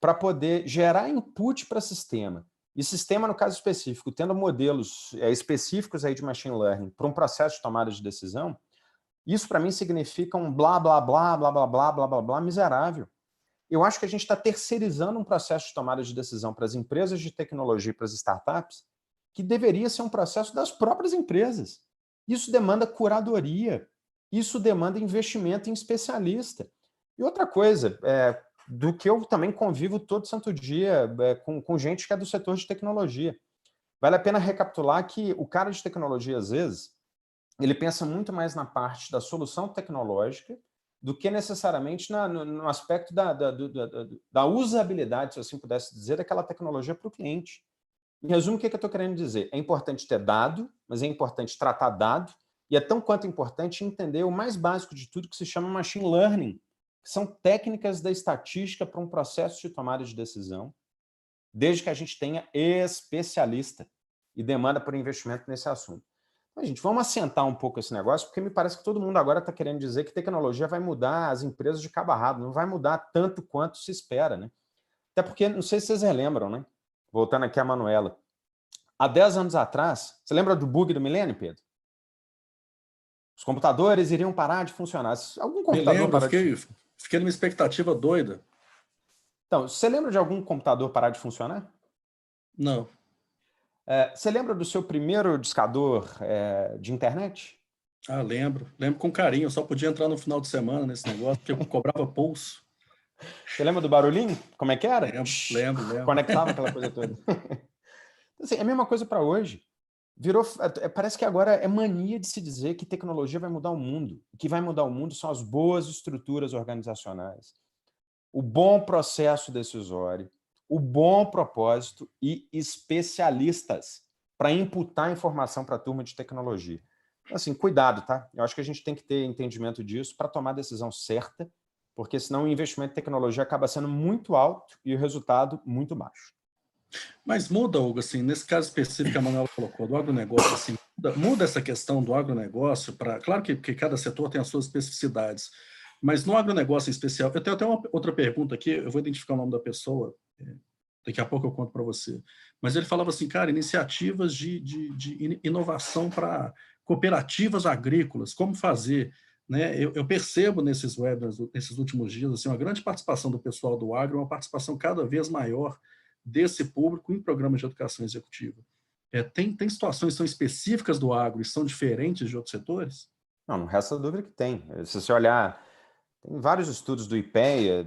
para poder gerar input para o sistema E sistema, no caso específico, tendo modelos específicos aí de machine learning para um processo de tomada de decisão, isso para mim significa um blá, blá, blá, blá, blá, blá, blá, blá, blá miserável. Eu acho que a gente está terceirizando um processo de tomada de decisão para as empresas de tecnologia e para as startups, que deveria ser um processo das próprias empresas. Isso demanda curadoria, isso demanda investimento em especialista. E outra coisa, do que eu também convivo todo santo dia com gente que é do setor de tecnologia. Vale a pena recapitular que o cara de tecnologia, às vezes, ele pensa muito mais na parte da solução tecnológica do que necessariamente no aspecto da usabilidade, se eu assim pudesse dizer, daquela tecnologia para o cliente. Em resumo, o que eu estou querendo dizer? É importante ter dado, mas é importante tratar dado, e é tão quanto importante entender o mais básico de tudo, que se chama machine learning, que são técnicas da estatística para um processo de tomada de decisão, desde que a gente tenha especialista e demanda por investimento nesse assunto. Então, gente, vamos assentar um pouco esse negócio, porque me parece que todo mundo agora está querendo dizer que tecnologia vai mudar as empresas de cabo a rabo, não vai mudar tanto quanto se espera, né? Até porque, não sei se vocês relembram, né? Voltando aqui a Manuela. Há 10 anos atrás, você lembra do bug do milênio, Pedro? Os computadores iriam parar de funcionar. Algum computador parar de funcionar? Fiquei numa expectativa doida. Então, você lembra de algum computador parar de funcionar? Não. Você lembra do seu primeiro discador de internet? Ah, lembro. Lembro com carinho. Eu só podia entrar no final de semana nesse negócio, porque eu cobrava pulso. Você lembra do barulhinho? Como é que era? Lembro. Conectava aquela coisa toda. Assim, é a mesma coisa para hoje. Parece que agora é mania de se dizer que tecnologia vai mudar o mundo. O que vai mudar o mundo são as boas estruturas organizacionais, o bom processo decisório, o bom propósito e especialistas para imputar informação para a turma de tecnologia. Assim, cuidado, tá? Eu acho que a gente tem que ter entendimento disso para tomar a decisão certa, porque senão o investimento em tecnologia acaba sendo muito alto e o resultado muito baixo. Mas muda, Hugo, assim, nesse caso específico que a Manuela colocou, do agronegócio, assim, muda essa questão do agronegócio para... Claro que cada setor tem as suas especificidades, mas no agronegócio em especial... Eu tenho até uma outra pergunta aqui, eu vou identificar o nome da pessoa, daqui a pouco eu conto para você. Mas ele falava assim, cara, iniciativas de inovação para cooperativas agrícolas, como fazer... Né? Eu percebo nesses webinars, nesses últimos dias, assim, uma grande participação do pessoal do agro, uma participação cada vez maior desse público em programas de educação executiva. Tem situações que são específicas do agro e são diferentes de outros setores? Não resta dúvida que tem. Se você olhar, tem vários estudos do IPEA,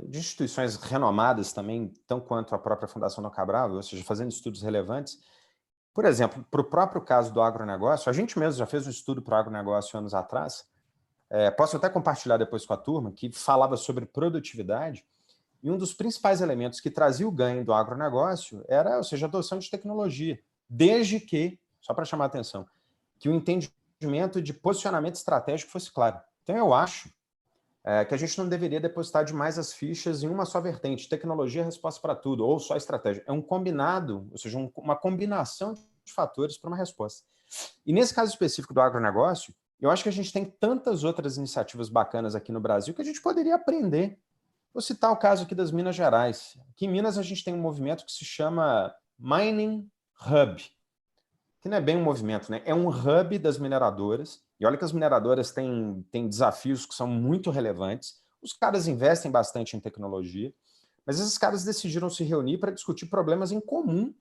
de instituições renomadas também, tão quanto a própria Fundação Dom Cabral, ou seja, fazendo estudos relevantes. Por exemplo, para o próprio caso do agronegócio, a gente mesmo já fez um estudo para o agronegócio anos atrás, posso até compartilhar depois com a turma, que falava sobre produtividade, e um dos principais elementos que trazia o ganho do agronegócio era, ou seja, a adoção de tecnologia, desde que, só para chamar a atenção, que o entendimento de posicionamento estratégico fosse claro. Então, eu acho que a gente não deveria depositar demais as fichas em uma só vertente, tecnologia é a resposta para tudo, ou só estratégia. É um combinado, ou seja, uma combinação de fatores para uma resposta. E nesse caso específico do agronegócio, eu acho que a gente tem tantas outras iniciativas bacanas aqui no Brasil que a gente poderia aprender. Vou citar o caso aqui das Minas Gerais. Aqui em Minas a gente tem um movimento que se chama Mining Hub, que não é bem um movimento, né? É um hub das mineradoras. E olha que as mineradoras têm desafios que são muito relevantes. Os caras investem bastante em tecnologia, mas esses caras decidiram se reunir para discutir problemas em comum.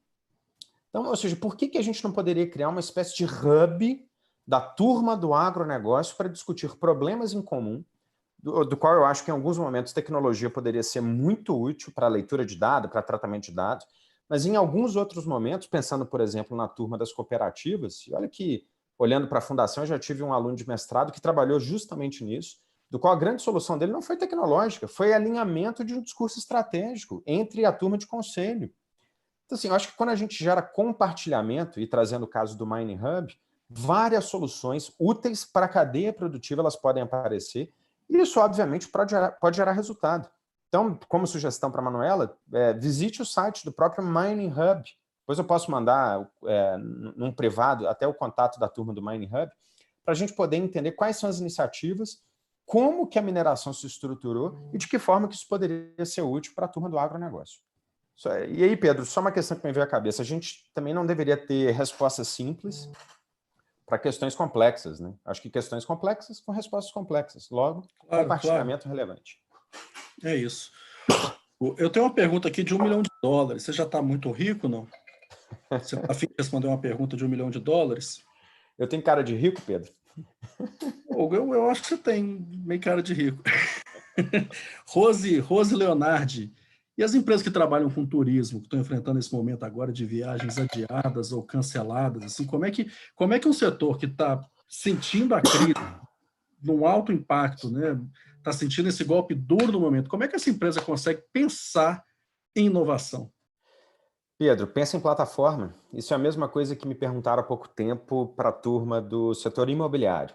Então, ou seja, por que a gente não poderia criar uma espécie de hub da turma do agronegócio para discutir problemas em comum, do qual eu acho que em alguns momentos tecnologia poderia ser muito útil para a leitura de dados, para tratamento de dados, mas em alguns outros momentos, pensando, por exemplo, na turma das cooperativas, e olha que, olhando para a fundação, eu já tive um aluno de mestrado que trabalhou justamente nisso, do qual a grande solução dele não foi tecnológica, foi alinhamento de um discurso estratégico entre a turma de conselho. Então, assim, eu acho que quando a gente gera compartilhamento, e trazendo o caso do Mining Hub, várias soluções úteis para a cadeia produtiva elas podem aparecer, e isso, obviamente, pode gerar resultado. Então, como sugestão para a Manuela, visite o site do próprio Mining Hub. Depois eu posso mandar num privado até o contato da turma do Mining Hub, para a gente poder entender quais são as iniciativas, como que a mineração se estruturou e de que forma que isso poderia ser útil para a turma do agronegócio. E aí, Pedro, só uma questão que me veio à cabeça. A gente também não deveria ter respostas simples para questões complexas, né? Acho que questões complexas com respostas complexas. Logo, compartilhamento relevante. É isso. Eu tenho uma pergunta aqui de $1 milhão. Você já está muito rico, não? Você está afim de responder uma pergunta de $1 milhão? Eu tenho cara de rico, Pedro? Eu acho que você tem meio cara de rico. Rose Leonardi. E as empresas que trabalham com turismo, que estão enfrentando esse momento agora de viagens adiadas ou canceladas, assim, como é que um setor que está sentindo a crise num alto impacto, né, está sentindo esse golpe duro no momento, como é que essa empresa consegue pensar em inovação? Pedro, pensa em plataforma. Isso é a mesma coisa que me perguntaram há pouco tempo para a turma do setor imobiliário.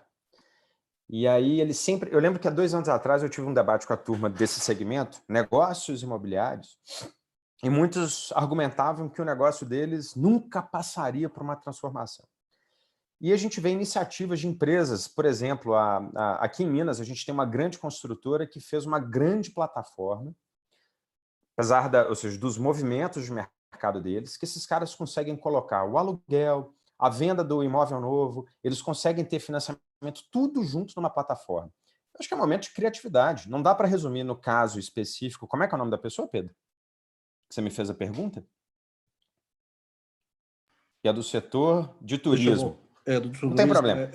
E aí eles sempre... Eu lembro que há 2 anos atrás eu tive um debate com a turma desse segmento, negócios imobiliários, e muitos argumentavam que o negócio deles nunca passaria por uma transformação. E a gente vê iniciativas de empresas, por exemplo, aqui em Minas a gente tem uma grande construtora que fez uma grande plataforma, apesar ou seja, dos movimentos de mercado deles, que esses caras conseguem colocar o aluguel, a venda do imóvel novo, eles conseguem ter financiamento, tudo junto numa plataforma. Eu acho que é um momento de criatividade. Não dá para resumir no caso específico. Como é que é o nome da pessoa, Pedro? Que você me fez a pergunta? Que é do setor de turismo. Do turismo. Não tem problema.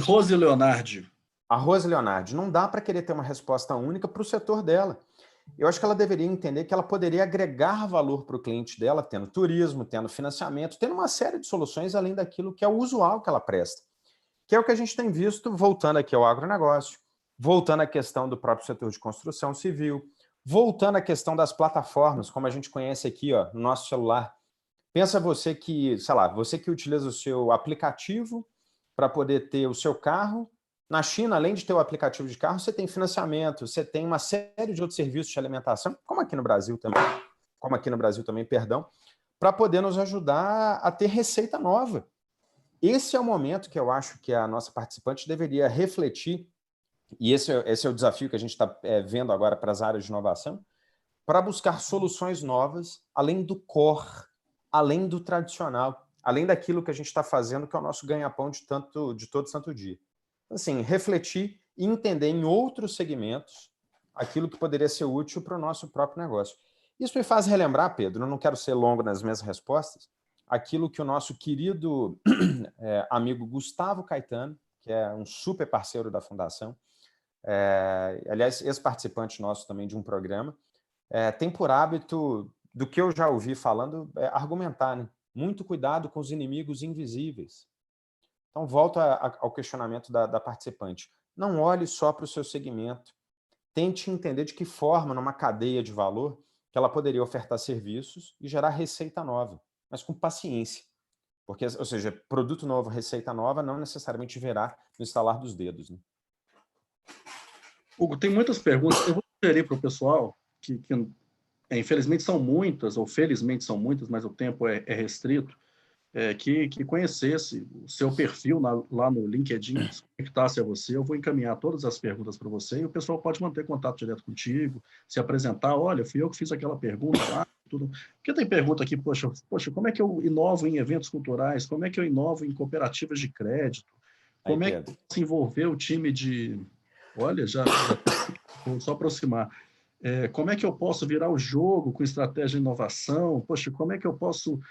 Rose Leonardi. A Rose Leonardi. Não dá para querer ter uma resposta única para o setor dela. Eu acho que ela deveria entender que ela poderia agregar valor para o cliente dela, tendo turismo, tendo financiamento, tendo uma série de soluções além daquilo que é o usual que ela presta. Que é o que a gente tem visto, voltando aqui ao agronegócio, voltando à questão do próprio setor de construção civil, voltando à questão das plataformas, como a gente conhece aqui, ó, no nosso celular. Pensa você que, sei lá, você que utiliza o seu aplicativo para poder ter o seu carro. Na China, além de ter o aplicativo de carro, você tem financiamento, você tem uma série de outros serviços de alimentação, como aqui no Brasil também, perdão, para poder nos ajudar a ter receita nova. Esse é o momento que eu acho que a nossa participante deveria refletir, e esse é o desafio que a gente está vendo agora para as áreas de inovação, para buscar soluções novas, além do core, além do tradicional, além daquilo que a gente está fazendo, que é o nosso ganha-pão de todo santo dia. Assim, refletir e entender em outros segmentos aquilo que poderia ser útil para o nosso próprio negócio. Isso me faz relembrar, Pedro, eu não quero ser longo nas minhas respostas, aquilo que o nosso querido amigo Gustavo Caetano, que é um super parceiro da Fundação, aliás, ex-participante nosso também de um programa, tem por hábito, do que eu já ouvi falando, argumentar, né? Muito cuidado com os inimigos invisíveis. Então, volto ao questionamento da participante. Não olhe só para o seu segmento. Tente entender de que forma, numa cadeia de valor, que ela poderia ofertar serviços e gerar receita nova, mas com paciência. Porque, ou seja, produto novo, receita nova, não necessariamente verá no estalar dos dedos. Né? Hugo, tem muitas perguntas. Eu vou sugerir para o pessoal, que infelizmente são muitas, ou felizmente são muitas, mas o tempo é restrito, que conhecesse o seu perfil lá no LinkedIn, se conectasse a você. Eu vou encaminhar todas as perguntas para você e o pessoal pode manter contato direto contigo, se apresentar. Olha, fui eu que fiz aquela pergunta lá, tudo. Porque tem pergunta aqui, poxa, como é que eu inovo em eventos culturais? Como é que eu inovo em cooperativas de crédito? Como é que eu posso envolver o time de... Olha, já vou só aproximar. Como é que eu posso virar o jogo com estratégia de inovação? Poxa, como é que eu posso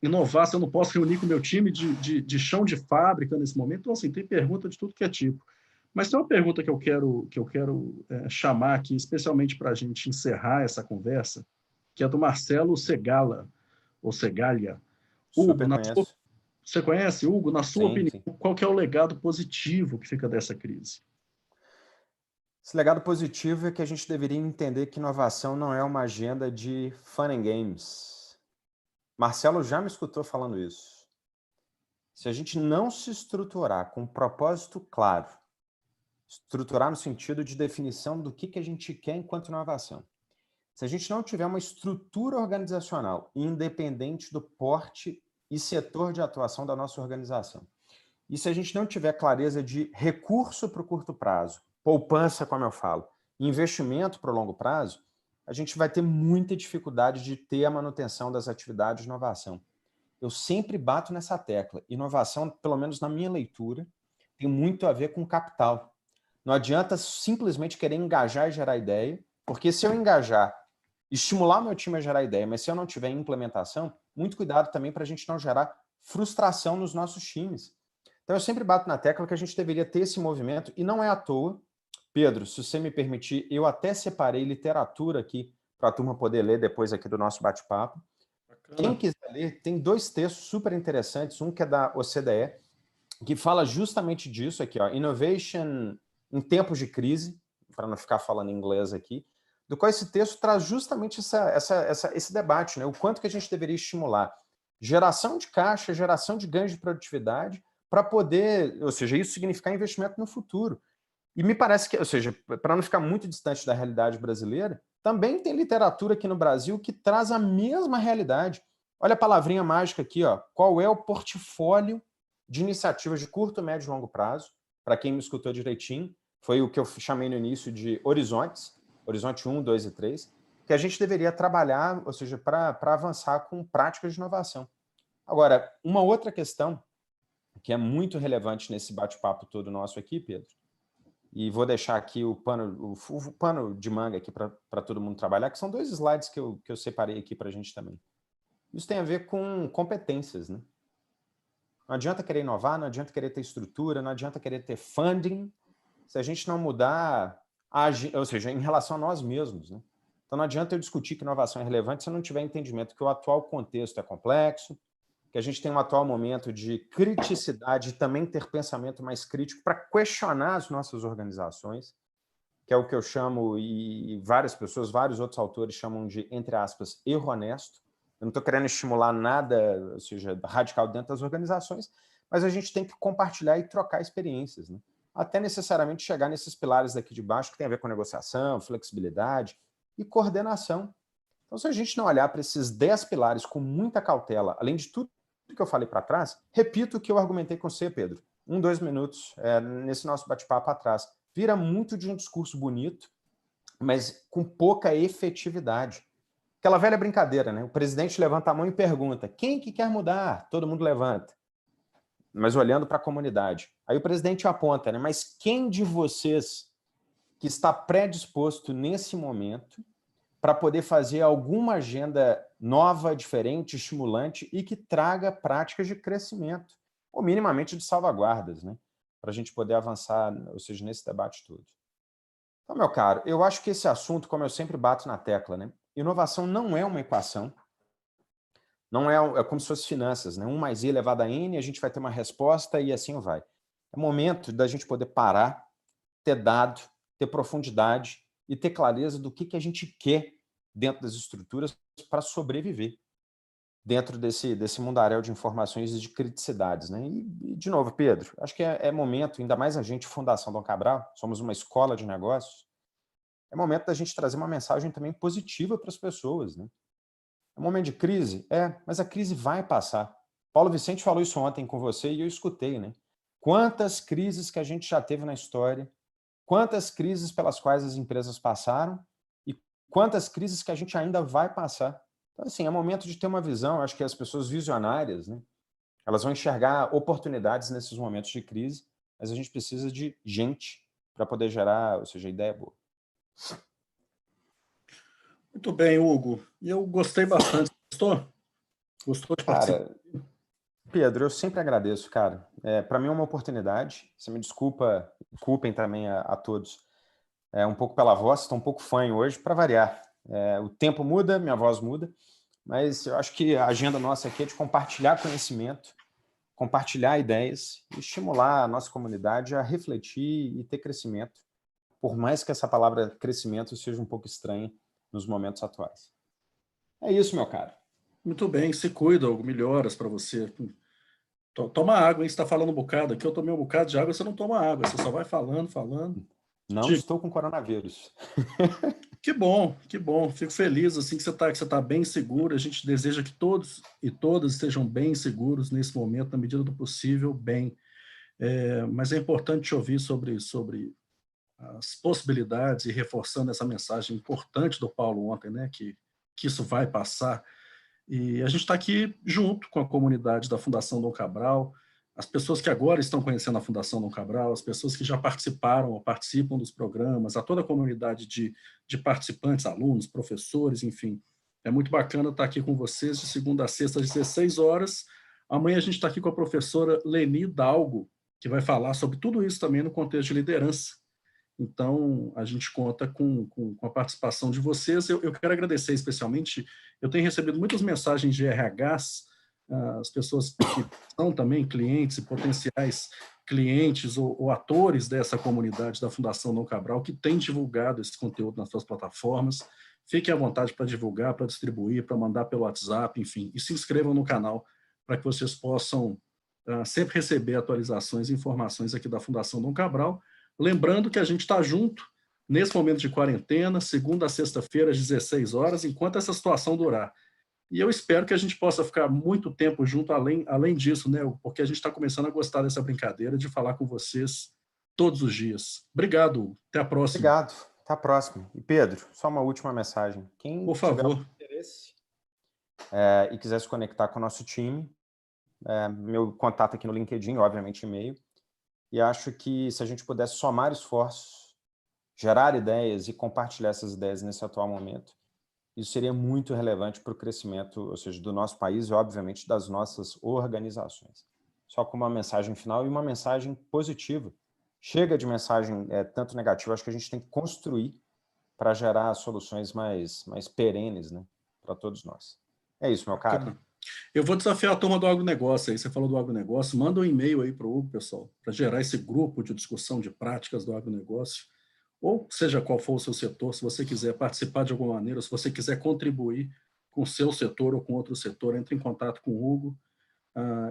inovar se eu não posso reunir com o meu time de chão de fábrica nesse momento? Então, assim, tem pergunta de tudo que é tipo. Mas tem uma pergunta que eu quero chamar aqui, especialmente para a gente encerrar essa conversa, que é do Marcelo Segala, ou Segalha. Hugo, você conhece, Hugo? Na sua opinião, qual que é o legado positivo que fica dessa crise? Esse legado positivo é que a gente deveria entender que inovação não é uma agenda de fun and games. Marcelo já me escutou falando isso. Se a gente não se estruturar com um propósito claro, estruturar no sentido de definição do que a gente quer enquanto inovação, se a gente não tiver uma estrutura organizacional independente do porte e setor de atuação da nossa organização, e se a gente não tiver clareza de recurso para o curto prazo, poupança, como eu falo, investimento para o longo prazo, a gente vai ter muita dificuldade de ter a manutenção das atividades de inovação. Eu sempre bato nessa tecla. Inovação, pelo menos na minha leitura, tem muito a ver com capital. Não adianta simplesmente querer engajar e gerar ideia, porque se eu engajar, estimular meu time a gerar ideia, mas se eu não tiver implementação, muito cuidado também para a gente não gerar frustração nos nossos times. Então eu sempre bato na tecla que a gente deveria ter esse movimento, e não é à toa. Pedro, se você me permitir, eu até separei literatura aqui para a turma poder ler depois aqui do nosso bate-papo. Quem quiser ler, tem 2 textos super interessantes, um que é da OCDE, que fala justamente disso aqui, ó, Innovation em tempos de crise, para não ficar falando em inglês aqui, do qual esse texto traz justamente esse debate, né? O quanto que a gente deveria estimular geração de caixa, geração de ganhos de produtividade, para poder, ou seja, isso significar investimento no futuro. E me parece que, ou seja, para não ficar muito distante da realidade brasileira, também tem literatura aqui no Brasil que traz a mesma realidade. Olha a palavrinha mágica aqui, ó. Qual é o portfólio de iniciativas de curto, médio e longo prazo? Para quem me escutou direitinho, foi o que eu chamei no início de horizontes, horizonte 1, 2 e 3, que a gente deveria trabalhar, ou seja, para avançar com práticas de inovação. Agora, uma outra questão que é muito relevante nesse bate-papo todo nosso aqui, Pedro, e vou deixar aqui o pano de manga aqui para todo mundo trabalhar, que são 2 slides que eu separei aqui para a gente também. Isso tem a ver com competências, né? Não adianta querer inovar, não adianta querer ter estrutura, não adianta querer ter funding, se a gente não mudar, ou seja, em relação a nós mesmos, né? Então não adianta eu discutir que inovação é relevante se eu não tiver entendimento que o atual contexto é complexo, que a gente tem um atual momento de criticidade e também ter pensamento mais crítico para questionar as nossas organizações, que é o que eu chamo, e várias pessoas, vários outros autores chamam de, entre aspas, erro honesto. Eu não estou querendo estimular nada, ou seja, radical dentro das organizações, mas a gente tem que compartilhar e trocar experiências, né? Até necessariamente chegar nesses pilares daqui de baixo, que tem a ver com negociação, flexibilidade e coordenação. Então, se a gente não olhar para esses 10 pilares com muita cautela, além de tudo que eu falei para trás, repito o que eu argumentei com você, Pedro, 1, 2 minutos, nesse nosso bate-papo atrás. Vira muito de um discurso bonito, mas com pouca efetividade. Aquela velha brincadeira, né? O presidente levanta a mão e pergunta, quem que quer mudar? Todo mundo levanta, mas olhando para a comunidade. Aí o presidente aponta, né? Mas quem de vocês que está predisposto nesse momento para poder fazer alguma agenda nova, diferente, estimulante e que traga práticas de crescimento, ou minimamente de salvaguardas, né? Para a gente poder avançar, ou seja, nesse debate todo. Então, meu caro, eu acho que esse assunto, como eu sempre bato na tecla, né? Inovação não é uma equação, não é como se fosse finanças, né? 1 mais I elevado a N, a gente vai ter uma resposta e assim vai. É momento da gente poder parar, ter dado, ter profundidade e ter clareza do que a gente quer dentro das estruturas para sobreviver dentro desse mundaréu de informações e de criticidades, né? E, de novo, Pedro, acho que é momento, ainda mais a gente, Fundação Dom Cabral, somos uma escola de negócios, é momento da gente trazer uma mensagem também positiva para as pessoas, né? É um momento de crise? Mas a crise vai passar. Paulo Vicente falou isso ontem com você e eu escutei, né? Quantas crises que a gente já teve na história, quantas crises pelas quais as empresas passaram e quantas crises que a gente ainda vai passar. Então, assim, é momento de ter uma visão, acho que as pessoas visionárias, né, elas vão enxergar oportunidades nesses momentos de crise, mas a gente precisa de gente para poder gerar, ou seja, ideia boa. Muito bem, Hugo. E eu gostei bastante. Gostou? Gostou de participar? Cara, Pedro, eu sempre agradeço, cara. Para mim é uma oportunidade. Você me desculpem também a todos. Um pouco pela voz, estou um pouco fanho hoje, para variar. O tempo muda, minha voz muda, mas eu acho que a agenda nossa aqui é de compartilhar conhecimento, compartilhar ideias e estimular a nossa comunidade a refletir e ter crescimento, por mais que essa palavra crescimento seja um pouco estranha nos momentos atuais. É isso, meu caro. Muito bem, se cuida, Hugo. Melhoras para você. Toma água, hein? Você está falando um bocado aqui, eu tomei um bocado de água, você não toma água, você só vai falando, falando. Não estou com coronavírus. Que bom, que bom. Fico feliz assim que você tá bem seguro. A gente deseja que todos e todas estejam bem seguros nesse momento, na medida do possível, bem. Mas é importante te ouvir sobre as possibilidades e reforçando essa mensagem importante do Paulo ontem, né, que isso vai passar. E a gente está aqui junto com a comunidade da Fundação Dom Cabral, as pessoas que agora estão conhecendo a Fundação Dom Cabral, as pessoas que já participaram ou participam dos programas, a toda a comunidade de participantes, alunos, professores, enfim. É muito bacana estar aqui com vocês de segunda a sexta, às 16 horas. Amanhã a gente está aqui com a professora Leni Dalgo, que vai falar sobre tudo isso também no contexto de liderança. Então, a gente conta com a participação de vocês. Eu quero agradecer especialmente, eu tenho recebido muitas mensagens de RHs, as pessoas que são também clientes e potenciais clientes ou atores dessa comunidade da Fundação Dom Cabral, que têm divulgado esse conteúdo nas suas plataformas. Fiquem à vontade para divulgar, para distribuir, para mandar pelo WhatsApp, enfim, e se inscrevam no canal para que vocês possam sempre receber atualizações e informações aqui da Fundação Dom Cabral. Lembrando que a gente está junto nesse momento de quarentena, segunda a sexta-feira, às 16 horas, enquanto essa situação durar. E eu espero que a gente possa ficar muito tempo junto além disso, né? Porque a gente está começando a gostar dessa brincadeira de falar com vocês todos os dias. Obrigado, até a próxima. Obrigado, até a próxima. E Pedro, só uma última mensagem. Quem Por favor. tiver interesse e quiser se conectar com o nosso time, meu contato aqui no LinkedIn, obviamente e-mail, e acho que se a gente pudesse somar esforços, gerar ideias e compartilhar essas ideias nesse atual momento, isso seria muito relevante para o crescimento, ou seja, do nosso país e, obviamente, das nossas organizações. Só com uma mensagem final e uma mensagem positiva. Chega de mensagem tanto negativa, acho que a gente tem que construir para gerar soluções mais perenes, né, para todos nós. É isso, meu caro. Eu vou desafiar a turma do agronegócio aí. Você falou do agronegócio, manda um e-mail aí para o Hugo, pessoal, para gerar esse grupo de discussão de práticas do agronegócio, ou seja qual for o seu setor, se você quiser participar de alguma maneira, se você quiser contribuir com o seu setor ou com outro setor, entre em contato com o Hugo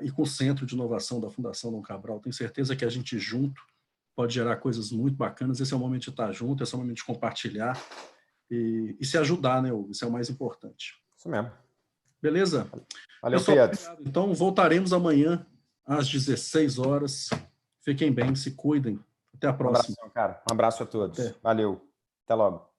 e com o Centro de Inovação da Fundação Dom Cabral. Tenho certeza que a gente junto pode gerar coisas muito bacanas. Esse é o momento de estar junto, esse é o momento de compartilhar e se ajudar, né, Hugo? Isso é o mais importante. Isso mesmo. Beleza? Valeu, pessoal, Pedro. obrigado. Então, voltaremos amanhã às 16 horas. Fiquem bem, se cuidem. Até a próxima. Um abraço, cara. Um abraço a todos. Até. Valeu. Até logo.